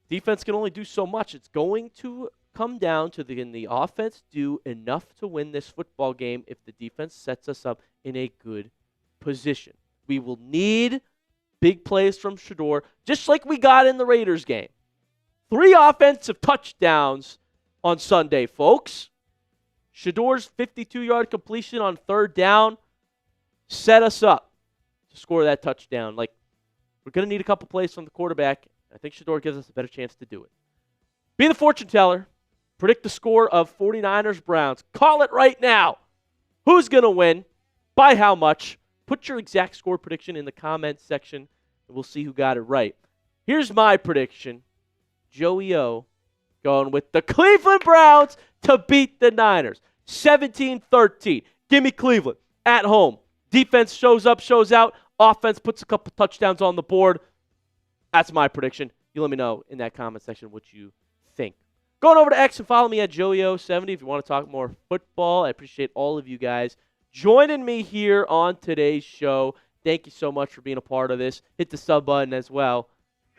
defense can only do so much. It's going to come down to can the offense do enough to win this football game if the defense sets us up in a good position. We will need big plays from Shedeur, just like we got in the Raiders game. 3 offensive touchdowns on Sunday, folks. Shedeur's 52-yard completion on 3rd down set us up to score that touchdown. Like, we're going to need a couple plays from the quarterback. I think Shedeur gives us a better chance to do it. Be the fortune teller. Predict the score of 49ers-Browns. Call it right now. Who's going to win? By how much? Put your exact score prediction in the comments section, and we'll see who got it right. Here's my prediction. Joey O going with the Cleveland Browns to beat the Niners. 17-13. Give me Cleveland at home. Defense shows up, shows out. Offense puts a couple touchdowns on the board. That's my prediction. You let me know in that comment section what you think. Going over to X and follow me at JoeyO70 if you want to talk more football. I appreciate all of you guys joining me here on today's show. Thank you so much for being a part of this. Hit the sub button as well.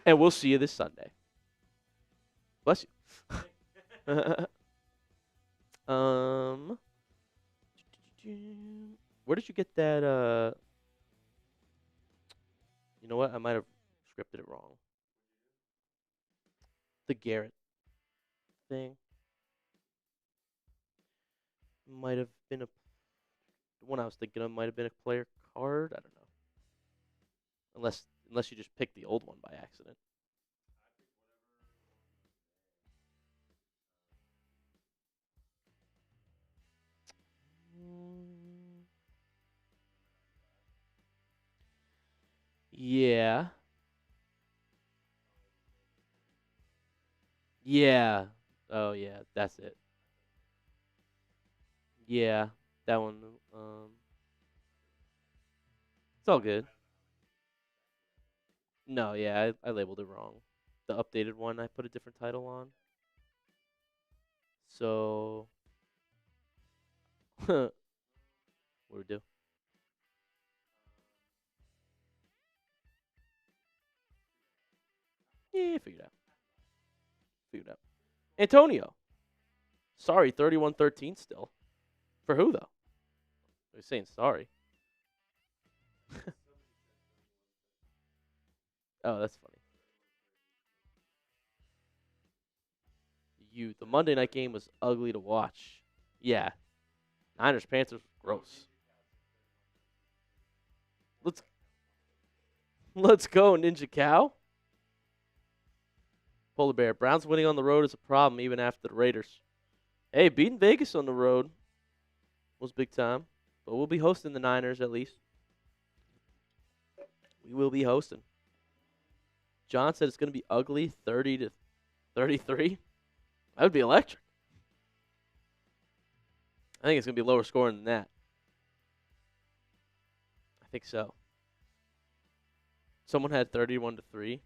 And we'll see you this Sunday. Bless you. Where did you get that? You know what? I might have scripted it wrong. The Garrett thing might have been the one I was thinking of might have been a player card. I don't know. Unless you just picked the old one by accident. Yeah. Yeah. Oh, yeah. That's it. Yeah. That one. It's all good. No, yeah. I labeled it wrong. The updated one, I put a different title on. So. What do we do? Yeah, figured it out. Figured it out. Antonio. Sorry, 31-13 still. For who, though? They're saying sorry. Oh, that's funny. The Monday night game was ugly to watch. Yeah. Niners Panthers was gross. Let's go, Ninja Cow. Polar Bear. Browns winning on the road is a problem even after the Raiders. Hey, beating Vegas on the road was big time. But we'll be hosting the Niners at least. We will be hosting. John said it's going to be ugly, 30-33. That would be electric. I think it's going to be lower scoring than that. I think so. Someone had 31-3.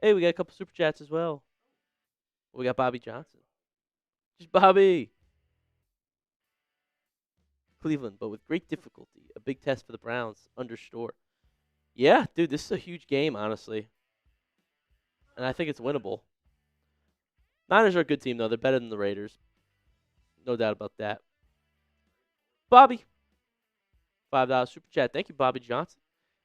Hey, we got a couple super chats as well. We got Bobby Johnson. Just Bobby. Cleveland, but with great difficulty. A big test for the Browns under Shedeur. Yeah, dude, this is a huge game, honestly. And I think it's winnable. Niners are a good team, though. They're better than the Raiders. No doubt about that. Bobby. $5 super chat. Thank you, Bobby Johnson.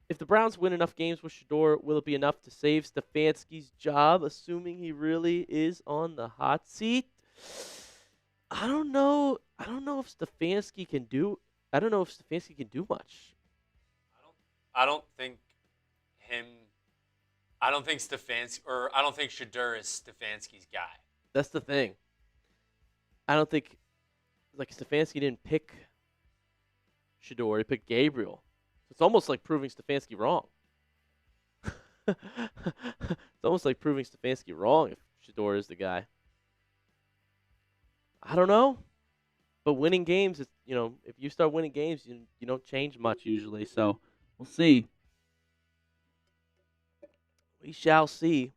If the Browns win enough games with Shedeur, will it be enough to save Stefanski's job, assuming he really is on the hot seat? I don't know. I don't know if Stefanski can do much. I don't think Shedeur is Stefanski's guy. That's the thing. I don't think Stefanski didn't pick Shedeur. He picked Gabriel. It's almost like proving Stefanski wrong. It's almost like proving Stefanski wrong if Shedeur is the guy. I don't know. But winning games, if you start winning games, you don't change much usually. So we'll see. We shall see.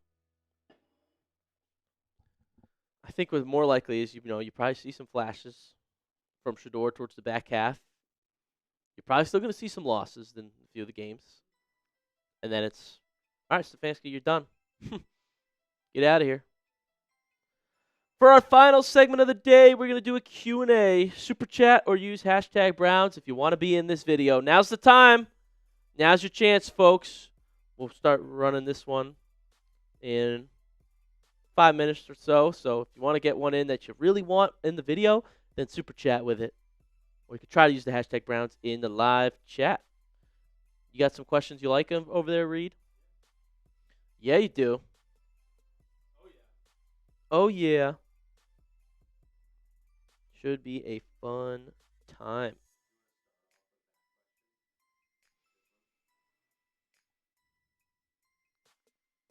I think what's more likely is, you probably see some flashes from Shedeur towards the back half. You're probably still going to see some losses in a few of the games. And then it's, all right, Stefanski, you're done. Get out of here. For our final segment of the day, we're going to do a Q&A. Super chat or use hashtag Browns if you want to be in this video. Now's the time. Now's your chance, folks. We'll start running this one in 5 minutes or so. So if you want to get one in that you really want in the video, then super chat with it. Or you can try to use the hashtag Browns in the live chat. You got some questions you like over there, Reed? Yeah, you do. Oh, yeah. Should be a fun time.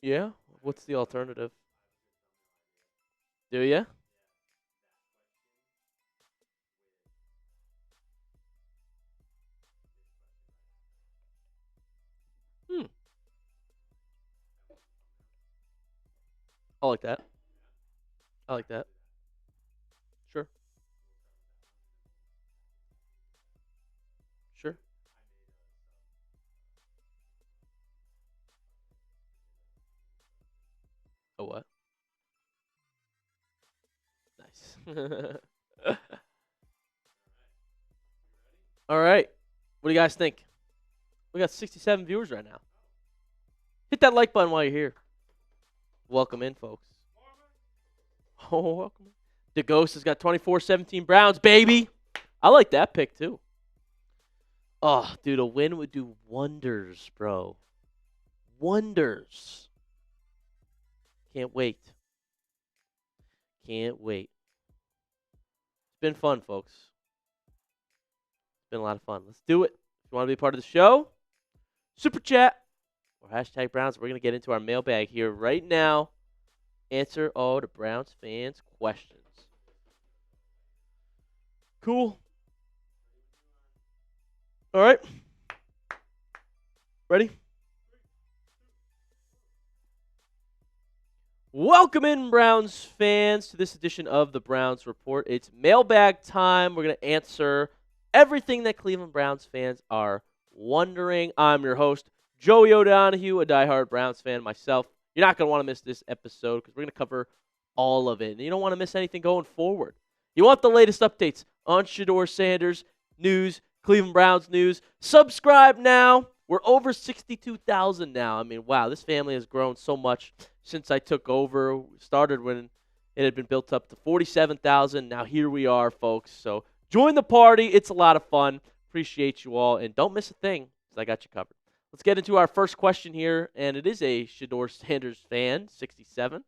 Yeah? What's the alternative? Do ya? I like that. I like that. Sure. Sure. A what? Nice. All right. What do you guys think? We got 67 viewers right now. Hit that like button while you're here. Welcome in, folks. Oh, welcome in. The Ghost has got 24-17 Browns, baby. I like that pick, too. Oh, dude, a win would do wonders, bro. Wonders. Can't wait. Can't wait. It's been fun, folks. It's been a lot of fun. Let's do it. If you want to be a part of the show, super chat or hashtag Browns. We're going to get into our mailbag here right now. Answer all the Browns fans' questions. Cool. All right. Ready? Welcome in, Browns fans, to this edition of the Browns Report. It's mailbag time. We're going to answer everything that Cleveland Browns fans are wondering. I'm your host, Joey O'Donohue, a diehard Browns fan myself. You're not going to want to miss this episode because we're going to cover all of it. And you don't want to miss anything going forward. You want the latest updates on Shedeur Sanders news, Cleveland Browns news. Subscribe now We're over 62,000 now. I mean, wow, this family has grown so much since I took over. We started when it had been built up to 47,000. Now here we are, folks. So join the party. It's a lot of fun. Appreciate you all. And don't miss a thing, because I got you covered. Let's get into our first question here, and it is a Shedeur Sanders fan, 67.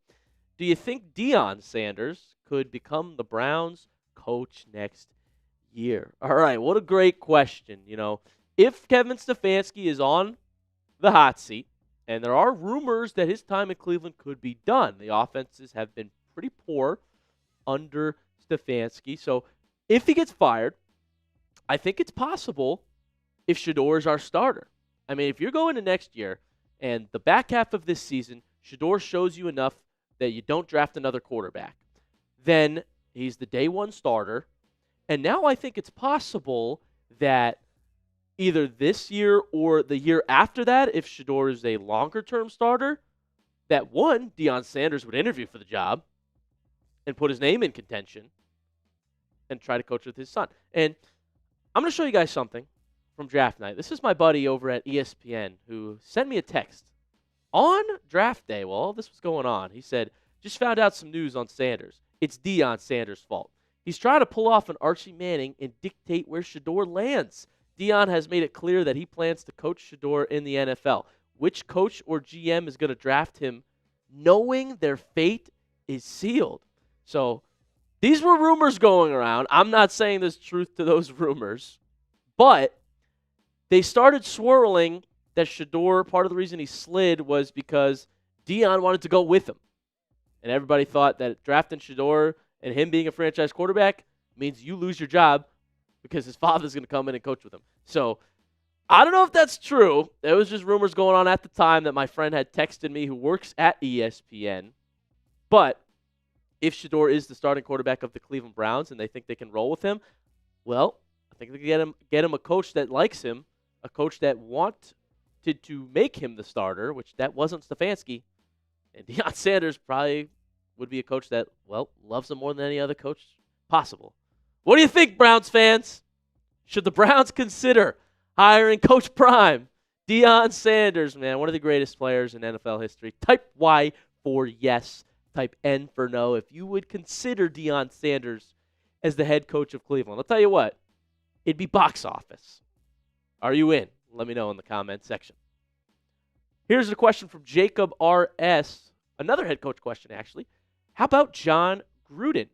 Do you think Deion Sanders could become the Browns coach next year? All right, what a great question. If Kevin Stefanski is on the hot seat, and there are rumors that his time in Cleveland could be done. The offenses have been pretty poor under Stefanski. So if he gets fired, I think it's possible if Shedeur is our starter. I mean, if you're going to next year and the back half of this season, Shedeur shows you enough that you don't draft another quarterback, then he's the day one starter. And now I think it's possible that either this year or the year after that, if Shedeur is a longer-term starter, that one, Deion Sanders would interview for the job and put his name in contention and try to coach with his son. And I'm going to show you guys something from draft night. This is my buddy over at ESPN who sent me a text on draft day while all this was going on. He said, just found out some news on Sanders. It's Deion Sanders' fault. He's trying to pull off an Archie Manning and dictate where Shedeur lands. Deion has made it clear that he plans to coach Shedeur in the NFL. Which coach or GM is going to draft him knowing their fate is sealed? So these were rumors going around. I'm not saying there's truth to those rumors, but they started swirling that Shedeur, part of the reason he slid was because Deion wanted to go with him. And everybody thought that drafting Shedeur and him being a franchise quarterback means you lose your job because his father's going to come in and coach with him. So I don't know if that's true. There was just rumors going on at the time that my friend had texted me who works at ESPN. But if Shedeur is the starting quarterback of the Cleveland Browns and they think they can roll with him, well, I think they can get him a coach that likes him, a coach that wanted to make him the starter, which that wasn't Stefanski. And Deion Sanders probably would be a coach that, well, loves him more than any other coach possible. What do you think, Browns fans? Should the Browns consider hiring Coach Prime, Deion Sanders, man, one of the greatest players in NFL history? Type Y for yes, type N for no. If you would consider Deion Sanders as the head coach of Cleveland, I'll tell you what, it'd be box office. Are you in? Let me know in the comment section. Here's a question from Jacob R.S., another head coach question, actually. How about John Gruden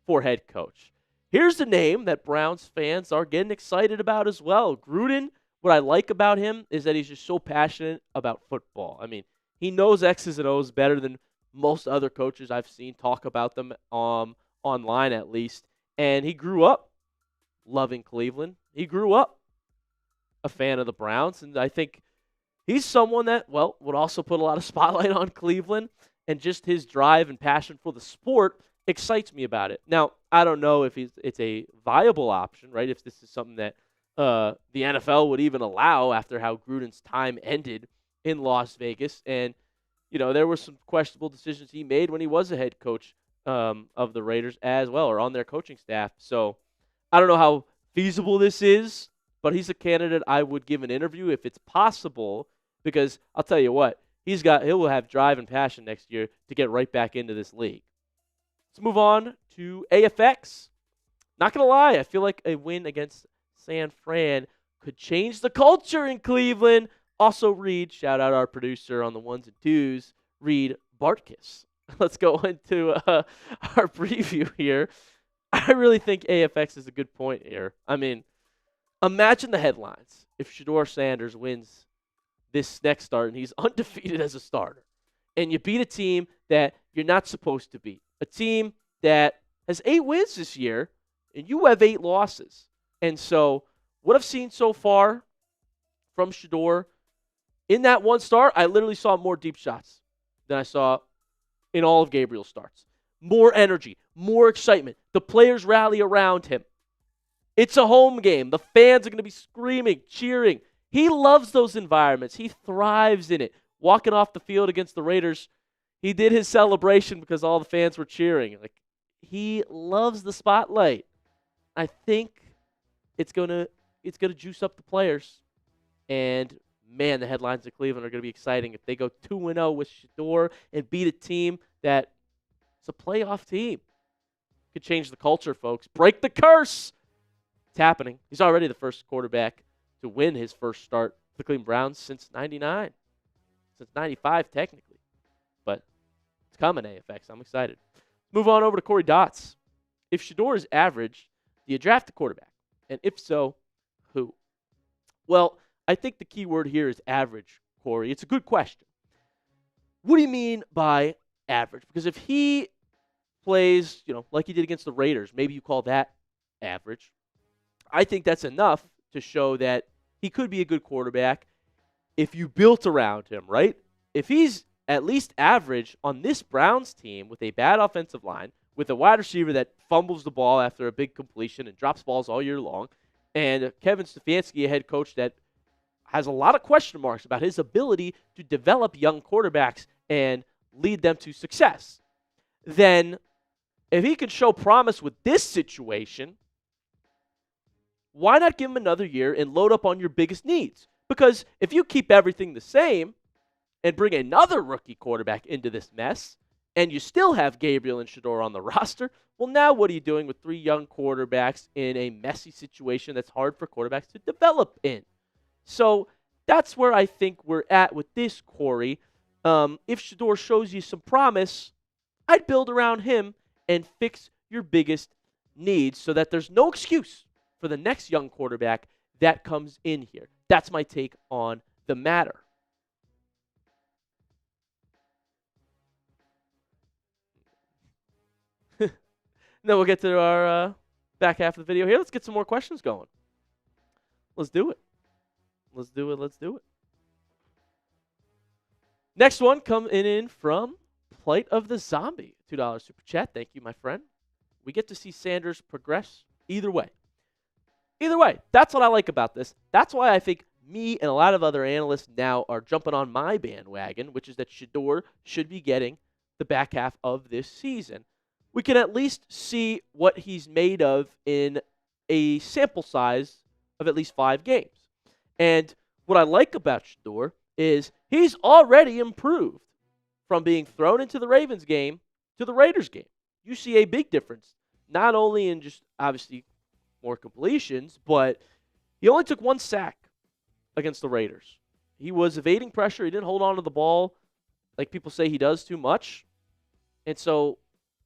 for head coach? Here's a name that Browns fans are getting excited about as well. Gruden, what I like about him is that he's just so passionate about football. I mean, he knows X's and O's better than most other coaches I've seen talk about them online at least. And he grew up loving Cleveland. He grew up a fan of the Browns. And I think he's someone that, well, would also put a lot of spotlight on Cleveland. And just his drive and passion for the sport excites me about it. Now, I don't know if it's a viable option, right? If this is something that the NFL would even allow after how Gruden's time ended in Las Vegas. And, there were some questionable decisions he made when he was a head coach of the Raiders as well, or on their coaching staff. So I don't know how feasible this is, but he's a candidate I would give an interview if it's possible, because I'll tell you what, he'll have drive and passion next year to get right back into this league. Let's move on to AFX. Not going to lie, I feel like a win against San Fran could change the culture in Cleveland. Also, Reed, shout out our producer on the ones and twos, Reed Bartkus. Let's go into our preview here. I really think AFX is a good point here. I mean, imagine the headlines if Shedeur Sanders wins this next start and he's undefeated as a starter. And you beat a team that you're not supposed to beat. A team that has 8 wins this year, and you have 8 losses. And so what I've seen so far from Shedeur, in that one start, I literally saw more deep shots than I saw in all of Gabriel's starts. More energy, more excitement. The players rally around him. It's a home game. The fans are going to be screaming, cheering. He loves those environments. He thrives in it. Walking off the field against the Raiders, he did his celebration because all the fans were cheering. Like, he loves the spotlight. I think it's gonna juice up the players, and man, the headlines of Cleveland are going to be exciting if they go 2-0 with Shedeur and beat a team that is a playoff team. Could change the culture, folks. Break the curse. It's happening. He's already the first quarterback to win his first start for the Cleveland Browns since 99. Since 95, technically. But it's coming, AFX. I'm excited. Move on over to Corey Dotz. If Shedeur is average, do you draft a quarterback? And if so, who? Well, I think the key word here is average, Corey. It's a good question. What do you mean by average? Because if he plays, like he did against the Raiders, maybe you call that average. I think that's enough to show that he could be a good quarterback if you built around him, right? If he's at least average on this Browns team with a bad offensive line, with a wide receiver that fumbles the ball after a big completion and drops balls all year long, and Kevin Stefanski, a head coach that has a lot of question marks about his ability to develop young quarterbacks and lead them to success, then if he can show promise with this situation, why not give him another year and load up on your biggest needs? Because if you keep everything the same and bring another rookie quarterback into this mess, and you still have Gabriel and Shedeur on the roster, well, now what are you doing with 3 young quarterbacks in a messy situation that's hard for quarterbacks to develop in? So that's where I think we're at with this, Corey. If Shedeur shows you some promise, I'd build around him and fix your biggest needs so that there's no excuse for the next young quarterback that comes in here. That's my take on the matter. Then we'll get to our back half of the video here. Let's get some more questions going. Let's do it. Let's do it. Next one coming in from Plight of the Zombie. $2 super chat. Thank you, my friend. We get to see Sanders progress either way. Either way, that's what I like about this. That's why I think me and a lot of other analysts now are jumping on my bandwagon, which is that Shedeur should be getting the back half of this season. We can at least see what he's made of in a sample size of at least 5 games. And what I like about Shedeur is he's already improved from being thrown into the Ravens game to the Raiders game. You see a big difference, not only in just obviously more completions, but he only took 1 sack against the Raiders. He was evading pressure. He didn't hold on to the ball like people say he does too much. And so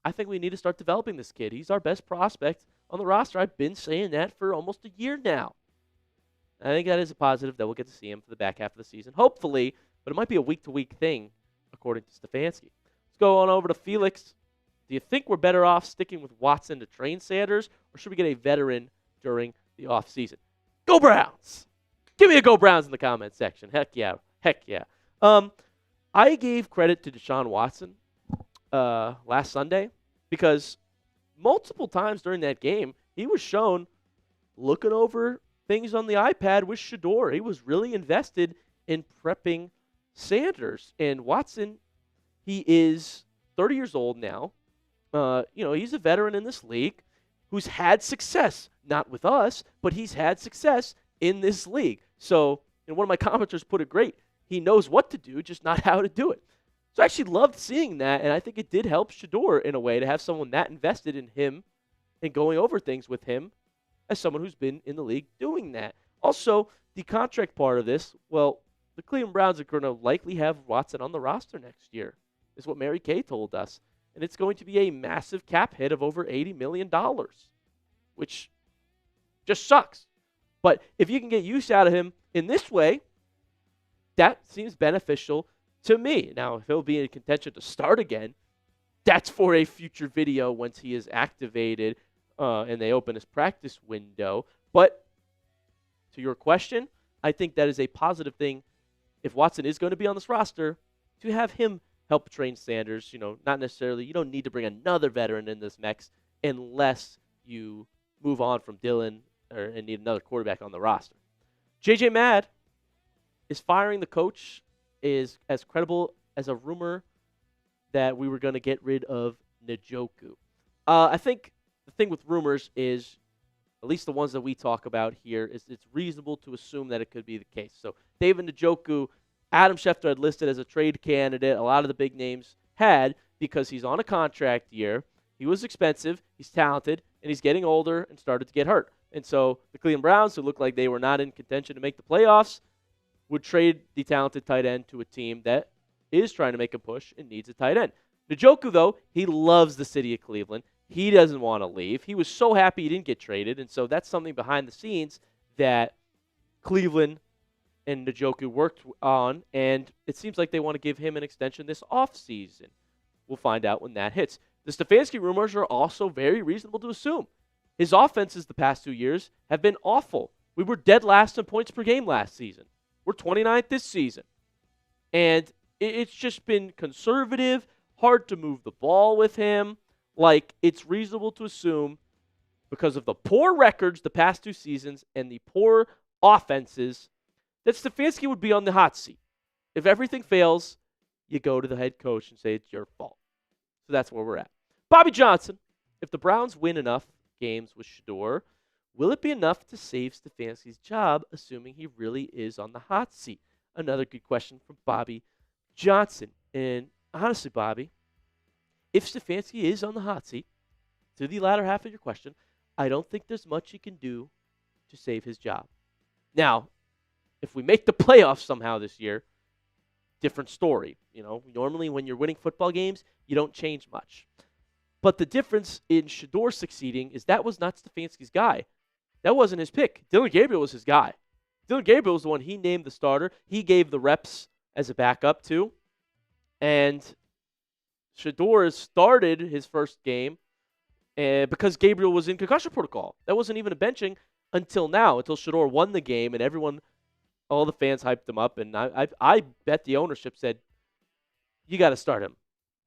I think we need to start developing this kid. He's our best prospect on the roster. I've been saying that for almost a year now. I think that is a positive that we'll get to see him for the back half of the season, hopefully, but it might be a week-to-week thing, according to Stefanski. Let's go on over to Felix. Do you think we're better off sticking with Watson to train Sanders, or should we get a veteran during the offseason? Go Browns! Give me a Go Browns in the comment section. Heck yeah. Heck yeah. I gave credit to Deshaun Watson last Sunday because multiple times during that game, he was shown looking over things on the iPad with Shedeur. He was really invested in prepping Sanders. And Watson, he is 30 years old now. He's a veteran in this league who's had success, not with us, but he's had success in this league. So, one of my commenters put it great. He knows what to do, just not how to do it. So I actually loved seeing that, and I think it did help Shedeur in a way to have someone that invested in him and going over things with him as someone who's been in the league doing that. Also, the contract part of this, well, the Cleveland Browns are going to likely have Watson on the roster next year, is what Mary Kay told us. And it's going to be a massive cap hit of over $80 million, which just sucks. But if you can get use out of him in this way, that seems beneficial to me. Now, if he'll be in contention to start again, that's for a future video once he is activated and they open his practice window. But to your question, I think that is a positive thing if Watson is going to be on this roster to have him help train Sanders. Not necessarily, you don't need to bring another veteran in this mix unless you move on from Dillon and need another quarterback on the roster. JJ Madd is firing the coach is as credible as a rumor that we were going to get rid of Njoku. I think the thing with rumors is at least the ones that we talk about here, it's reasonable to assume that it could be the case. So David Njoku, Adam Schefter had listed as a trade candidate. A lot of the big names had, because he's on a contract year. He was expensive, he's talented, and he's getting older and started to get hurt. And so the Cleveland Browns, who looked like they were not in contention to make the playoffs, would trade the talented tight end to a team that is trying to make a push and needs a tight end. Njoku, though, he loves the city of Cleveland. He doesn't want to leave. He was so happy he didn't get traded, and so that's something behind the scenes that Cleveland and Njoku worked on, and it seems like they want to give him an extension this offseason. We'll find out when that hits. The Stefanski rumors are also very reasonable to assume. His offenses the past 2 years have been awful. We were dead last in points per game last season. We're 29th this season. And it's just been conservative, hard to move the ball with him. Like, it's reasonable to assume, because of the poor records the past 2 seasons and the poor offenses, that Stefanski would be on the hot seat. If everything fails, you go to the head coach and say it's your fault. So that's where we're at. Bobby Johnson, if the Browns win enough games with Shedeur, will it be enough to save Stefanski's job, assuming he really is on the hot seat? Another good question from Bobby Johnson. And honestly, Bobby, if Stefanski is on the hot seat, to the latter half of your question, I don't think there's much he can do to save his job. Now, if we make the playoffs somehow this year, different story. You know, normally when you're winning football games, you don't change much. But the difference in Shedeur succeeding is that was not Stefanski's guy. That wasn't his pick. Dillon Gabriel was his guy. Dillon Gabriel was the one he named the starter. He gave the reps as a backup too. And Shedeur started his first game because Gabriel was in concussion protocol. That wasn't even a benching until now, until Shedeur won the game and everyone, all the fans hyped him up. And I bet the ownership said, you got to start him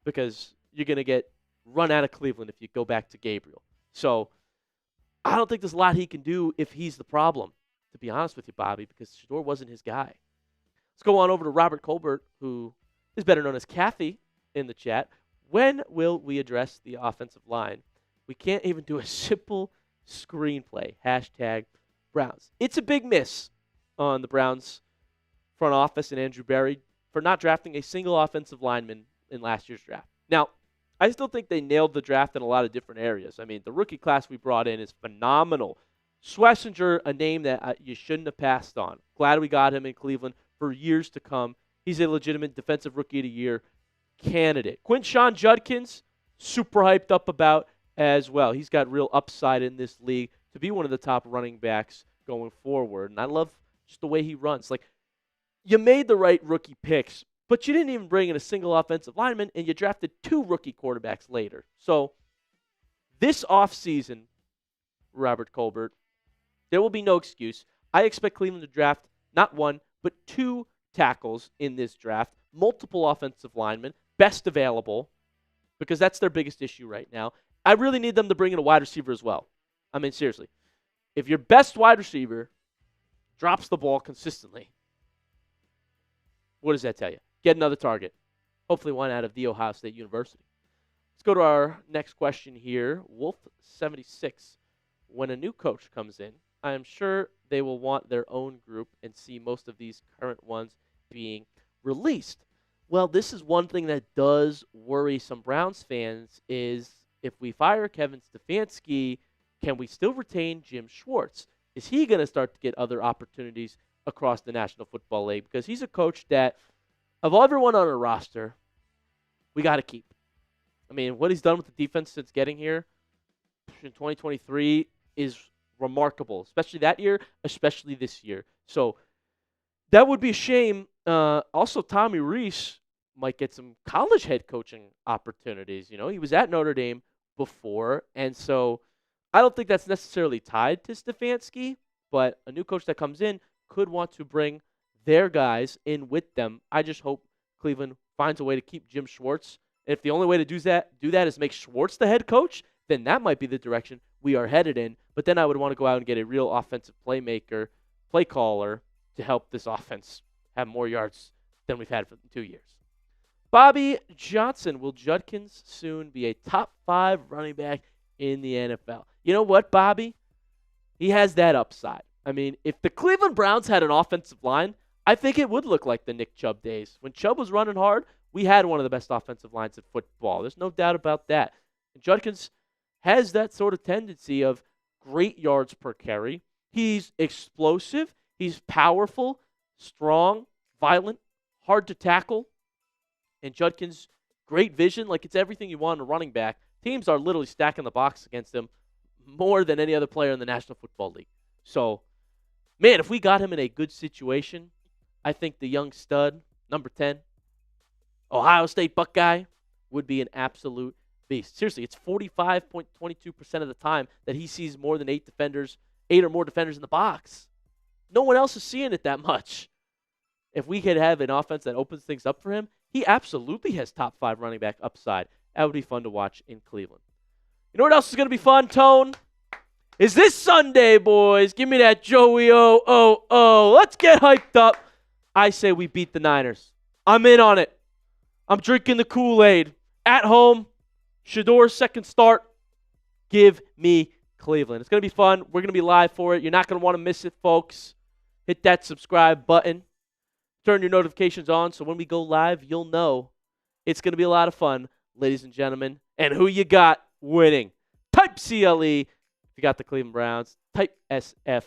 because you're going to get run out of Cleveland if you go back to Gabriel. So I don't think there's a lot he can do if he's the problem, to be honest with you, Bobby, because Shedeur wasn't his guy. Let's go on over to Robert Colbert, who is better known as Kathy in the chat. When will we address the offensive line? We can't even do a simple screenplay. Hashtag Browns. It's a big miss on the Browns front office and Andrew Berry for not drafting a single offensive lineman in last year's draft. Now, I still think they nailed the draft in a lot of different areas. I mean, the rookie class we brought in is phenomenal. Schlesinger, a name that you shouldn't have passed on. Glad we got him in Cleveland for years to come. He's a legitimate defensive rookie of the year candidate. Quinshon Judkins, super hyped up about as well. He's got real upside in this league to be one of the top running backs going forward. And I love just the way he runs. Like, you made the right rookie picks, but you didn't even bring in a single offensive lineman, and you drafted 2 rookie quarterbacks later. So this offseason, Robert Colbert, there will be no excuse. I expect Cleveland to draft not 1, but 2 tackles in this draft, multiple offensive linemen, best available, because that's their biggest issue right now. I really need them to bring in a wide receiver as well. I mean, seriously. If your best wide receiver drops the ball consistently, what does that tell you? Get another target. Hopefully one out of The Ohio State University. Let's go to our next question here. Wolf76. When a new coach comes in, I am sure they will want their own group and see most of these current ones being released. Well, this is one thing that does worry some Browns fans is if we fire Kevin Stefanski, can we still retain Jim Schwartz? Is he going to start to get other opportunities across the National Football League? Because he's a coach that, of everyone on our roster, we got to keep. I mean, what he's done with the defense since getting here in 2023 is remarkable, especially that year, especially this year. So that would be a shame. Also, Tommy Rees might get some college head coaching opportunities. You know, he was at Notre Dame before, and so I don't think that's necessarily tied to Stefanski, but a new coach that comes in could want to bring their guys in with them. I just hope Cleveland finds a way to keep Jim Schwartz. And if the only way to do that is make Schwartz the head coach, then that might be the direction we are headed in. But then I would want to go out and get a real offensive playmaker, play caller to help this offense have more yards than we've had for 2 years. Bobby Johnson, will Judkins soon be a top 5 running back in the NFL? You know what, Bobby? He has that upside. I mean, if the Cleveland Browns had an offensive line, I think it would look like the Nick Chubb days. When Chubb was running hard, we had one of the best offensive lines in football. There's no doubt about that. And Judkins has that sort of tendency of great yards per carry. He's explosive. He's powerful, strong, violent, hard to tackle. And Judkins, great vision. Like, it's everything you want in a running back. Teams are literally stacking the box against him more than any other player in the National Football League. So, man, if we got him in a good situation, I think the young stud, number 10, Ohio State Buckeye, would be an absolute beast. Seriously, it's 45.22% of the time that he sees more than 8 or more defenders in the box. No one else is seeing it that much. If we could have an offense that opens things up for him, he absolutely has top 5 running back upside. That would be fun to watch in Cleveland. You know what else is going to be fun, Tone? Is this Sunday, boys. Give me that Joey O. Let's get hyped up. I say we beat the Niners. I'm in on it. I'm drinking the Kool-Aid. At home, Shedeur's second start. Give me Cleveland. It's going to be fun. We're going to be live for it. You're not going to want to miss it, folks. Hit that subscribe button. Turn your notifications on so when we go live, you'll know. It's going to be a lot of fun, ladies and gentlemen. And who you got winning? Type CLE if you got the Cleveland Browns. Type SF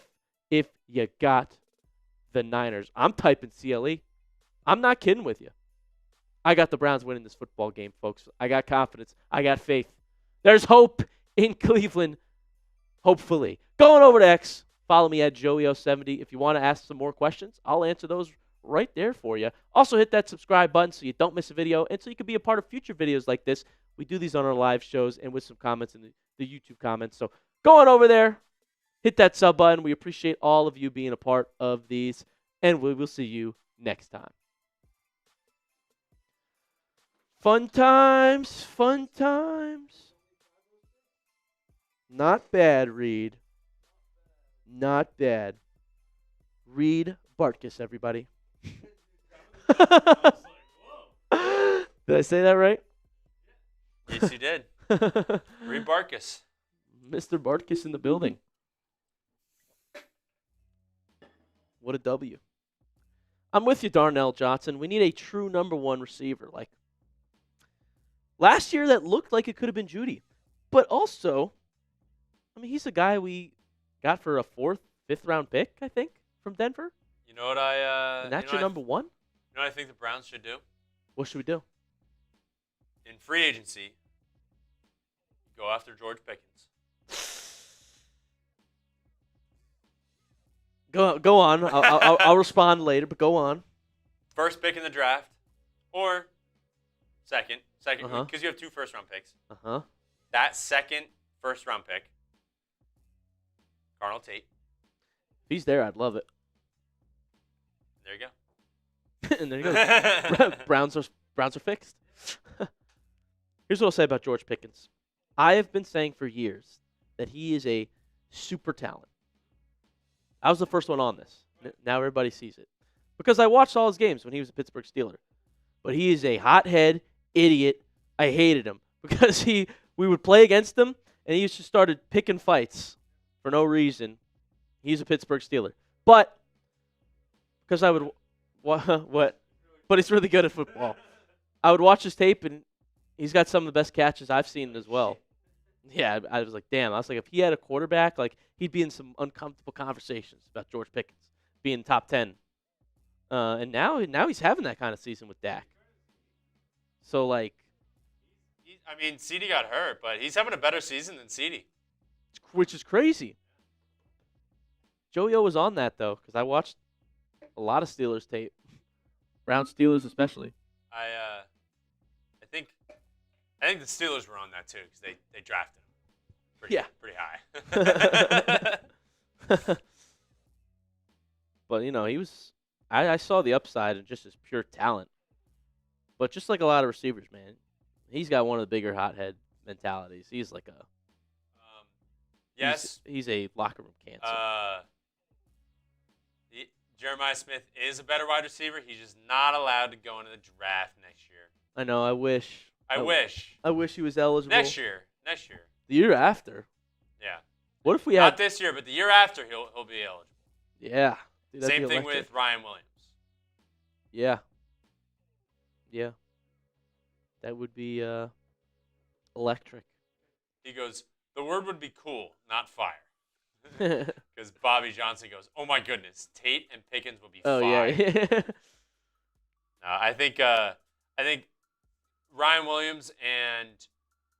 if you got the Niners. I'm typing CLE. I'm not kidding with you. I got the Browns winning this football game, folks. I got confidence. I got faith. There's hope in Cleveland, hopefully. Going over to X, follow me at Joey070. If you want to ask some more questions, I'll answer those right there for you. Also, hit that subscribe button so you don't miss a video and so you can be a part of future videos like this. We do these on our live shows and with some comments in the YouTube comments. So go on over there, hit that sub button. We appreciate all of you being a part of these, and we will see you next time. Fun times, fun times. Not bad, Reed. Not bad. Reed Bartkus, everybody. Did I say that right? Yes, you did. Reed Bartkus. Mr. Bartkus in the building. What a W. I'm with you, Darnell Johnson. We need a true number 1 receiver. Like last year, that looked like it could have been Judy. But also, I mean, he's a guy we got for a 4th, 5th round pick, I think, from Denver. You know what and that's your number 1? You know what I think the Browns should do? What should we do? In free agency, go after George Pickens. Go on. I'll respond later, but go on. First pick in the draft, or second, because you have 2 first-round picks. That second first-round pick, Carnell Tate. If he's there, I'd love it. There you go. And there you go. Browns are fixed. Here's what I'll say about George Pickens. I have been saying for years that he is a super talent. I was the first one on this. Now everybody sees it. Because I watched all his games when he was a Pittsburgh Steeler. But he is a hothead idiot. I hated him. Because we would play against him, and he just started picking fights for no reason. He's a Pittsburgh Steeler. But, because I would... What? But he's really good at football. I would watch his tape, and he's got some of the best catches I've seen as well. Yeah, I was like, damn. I was like, if he had a quarterback, like he'd be in some uncomfortable conversations about George Pickens being top 10. And now he's having that kind of season with Dak. So, like... I mean, CeeDee got hurt, but he's having a better season than CeeDee. Which is crazy. Joey O was on that, though, because I watched a lot of Steelers tape. Brown Steelers especially. I think the Steelers were on that too because they drafted him pretty high. But he was. I saw the upside and just his pure talent. But just like a lot of receivers, man, he's got one of the bigger hothead mentalities. He's like a. Yes. He's a locker room cancer. Jeremiah Smith is a better wide receiver. He's just not allowed to go into the draft next year. I know. I wish. I wish. I wish he was eligible. Next year. The year after. Yeah. What if we Not had this year, but the year after he'll be eligible. Yeah. Dude, that'd Same be thing electric. with Ryan Williams. Yeah. Yeah. That would be electric. He goes, the word would be cool, not fire. Because Bobby Johnson goes, oh my goodness, Tate and Pickens will be Oh fine. yeah. I think Ryan Williams and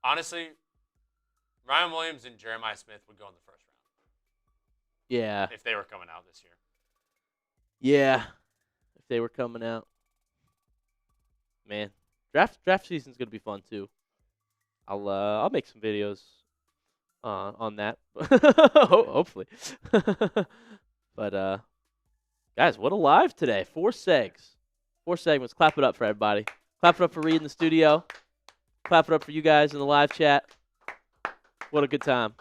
honestly, Ryan Williams and Jeremiah Smith would go in the first round Yeah. if they were coming out this year. Yeah. If they were coming out. Man. Draft season's gonna be fun too. I'll make some videos on that. Hopefully. But guys, what a live today. 4 segments. Clap it up for everybody. Clap it up for Reed in the studio. Clap it up for you guys in the live chat. What a good time.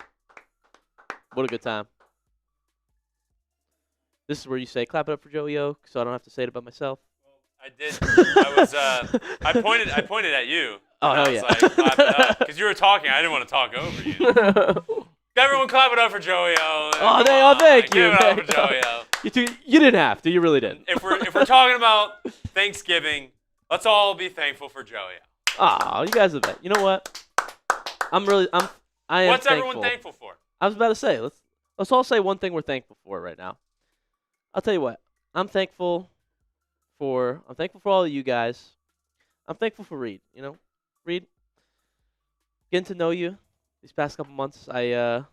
What a good time. This is where you say, clap it up for Joey O, so I don't have to say it about myself. I did. I pointed at you. Oh, hell I was yeah. like, clap it up. Because you were talking. I didn't want to talk over you. Everyone clap it up for Joey O. Thank you. Give it up for Joey O. You didn't have to. You really didn't. If we're talking about Thanksgiving, let's all be thankful for Joey O. Oh, you guys are the best. You know what? I am What's thankful. everyone thankful for? I was about to say, let's all say one thing we're thankful for right now. I'll tell you what. I'm thankful for all of you guys. I'm thankful for Reed. You know, Reed, getting to know you these past couple months, I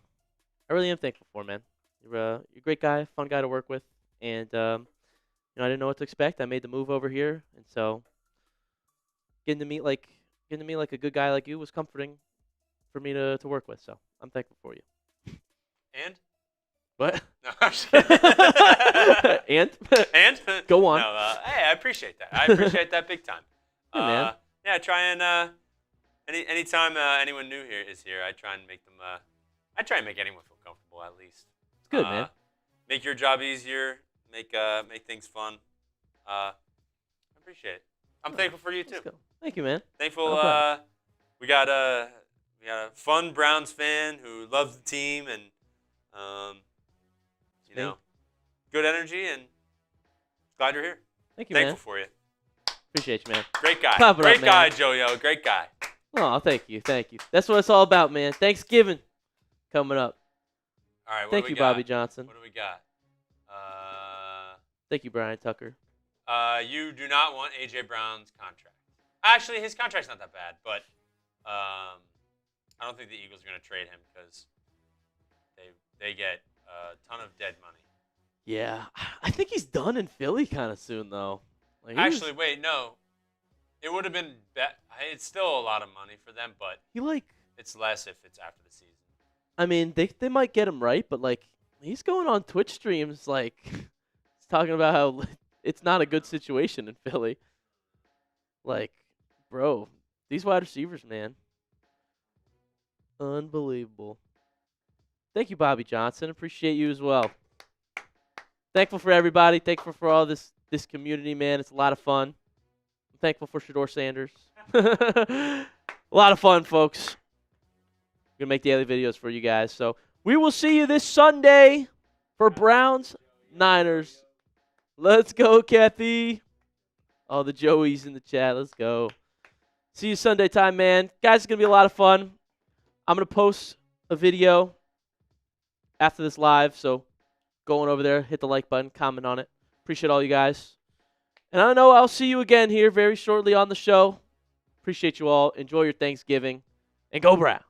really am thankful for, man. You're a great guy, fun guy to work with, and I didn't know what to expect. I made the move over here, and so getting to meet like a good guy like you was comforting for me to work with. So I'm thankful for you. And? What? No, I'm just kidding. And? And? Go on. No, hey, I appreciate that. I appreciate that big time. Hey, man. Yeah, try and anytime anyone new here is here, I try and make them. I try and make anyone feel comfortable at least. It's good, man. Make your job easier. Make things fun. I appreciate it. I'm thankful for you too. Let's go. Thank you, man. Thankful. Okay. We got a fun Browns fan who loves the team and good energy, and glad you're here. Thank you, Thankful man. for you. Appreciate you, man. Great guy. Clap it up, Great man. guy, Joe. Great guy. Oh, thank you. That's what it's all about, man. Thanksgiving coming up. All right. What Thank do we you, got? Bobby Johnson. What do we got? Thank you, Brian Tucker. You do not want A.J. Brown's contract. Actually, his contract's not that bad, but I don't think the Eagles are going to trade him because they get a ton of dead money. Yeah, I think he's done in Philly kind of soon, though. Like, Actually, wait, no. It would have been it's still a lot of money for them, but it's less if it's after the season. I mean, they might get him right, but like he's going on Twitch streams, like he's talking about how it's not a good situation in Philly. Like, bro, these wide receivers, man, unbelievable. Thank you, Bobby Johnson. Appreciate you as well. Thankful for everybody. Thankful for all this community, man. It's a lot of fun. I'm thankful for Shedeur Sanders. A lot of fun, folks. Going to make daily videos for you guys. So we will see you this Sunday for Browns Niners. Let's go, Kathy. All the Joeys in the chat. Let's go. See you Sunday time, man. Guys, it's going to be a lot of fun. I'm going to post a video after this live, so go on over there, hit the like button, comment on it. Appreciate all you guys. And I know I'll see you again here very shortly on the show. Appreciate you all. Enjoy your Thanksgiving. And go Browns.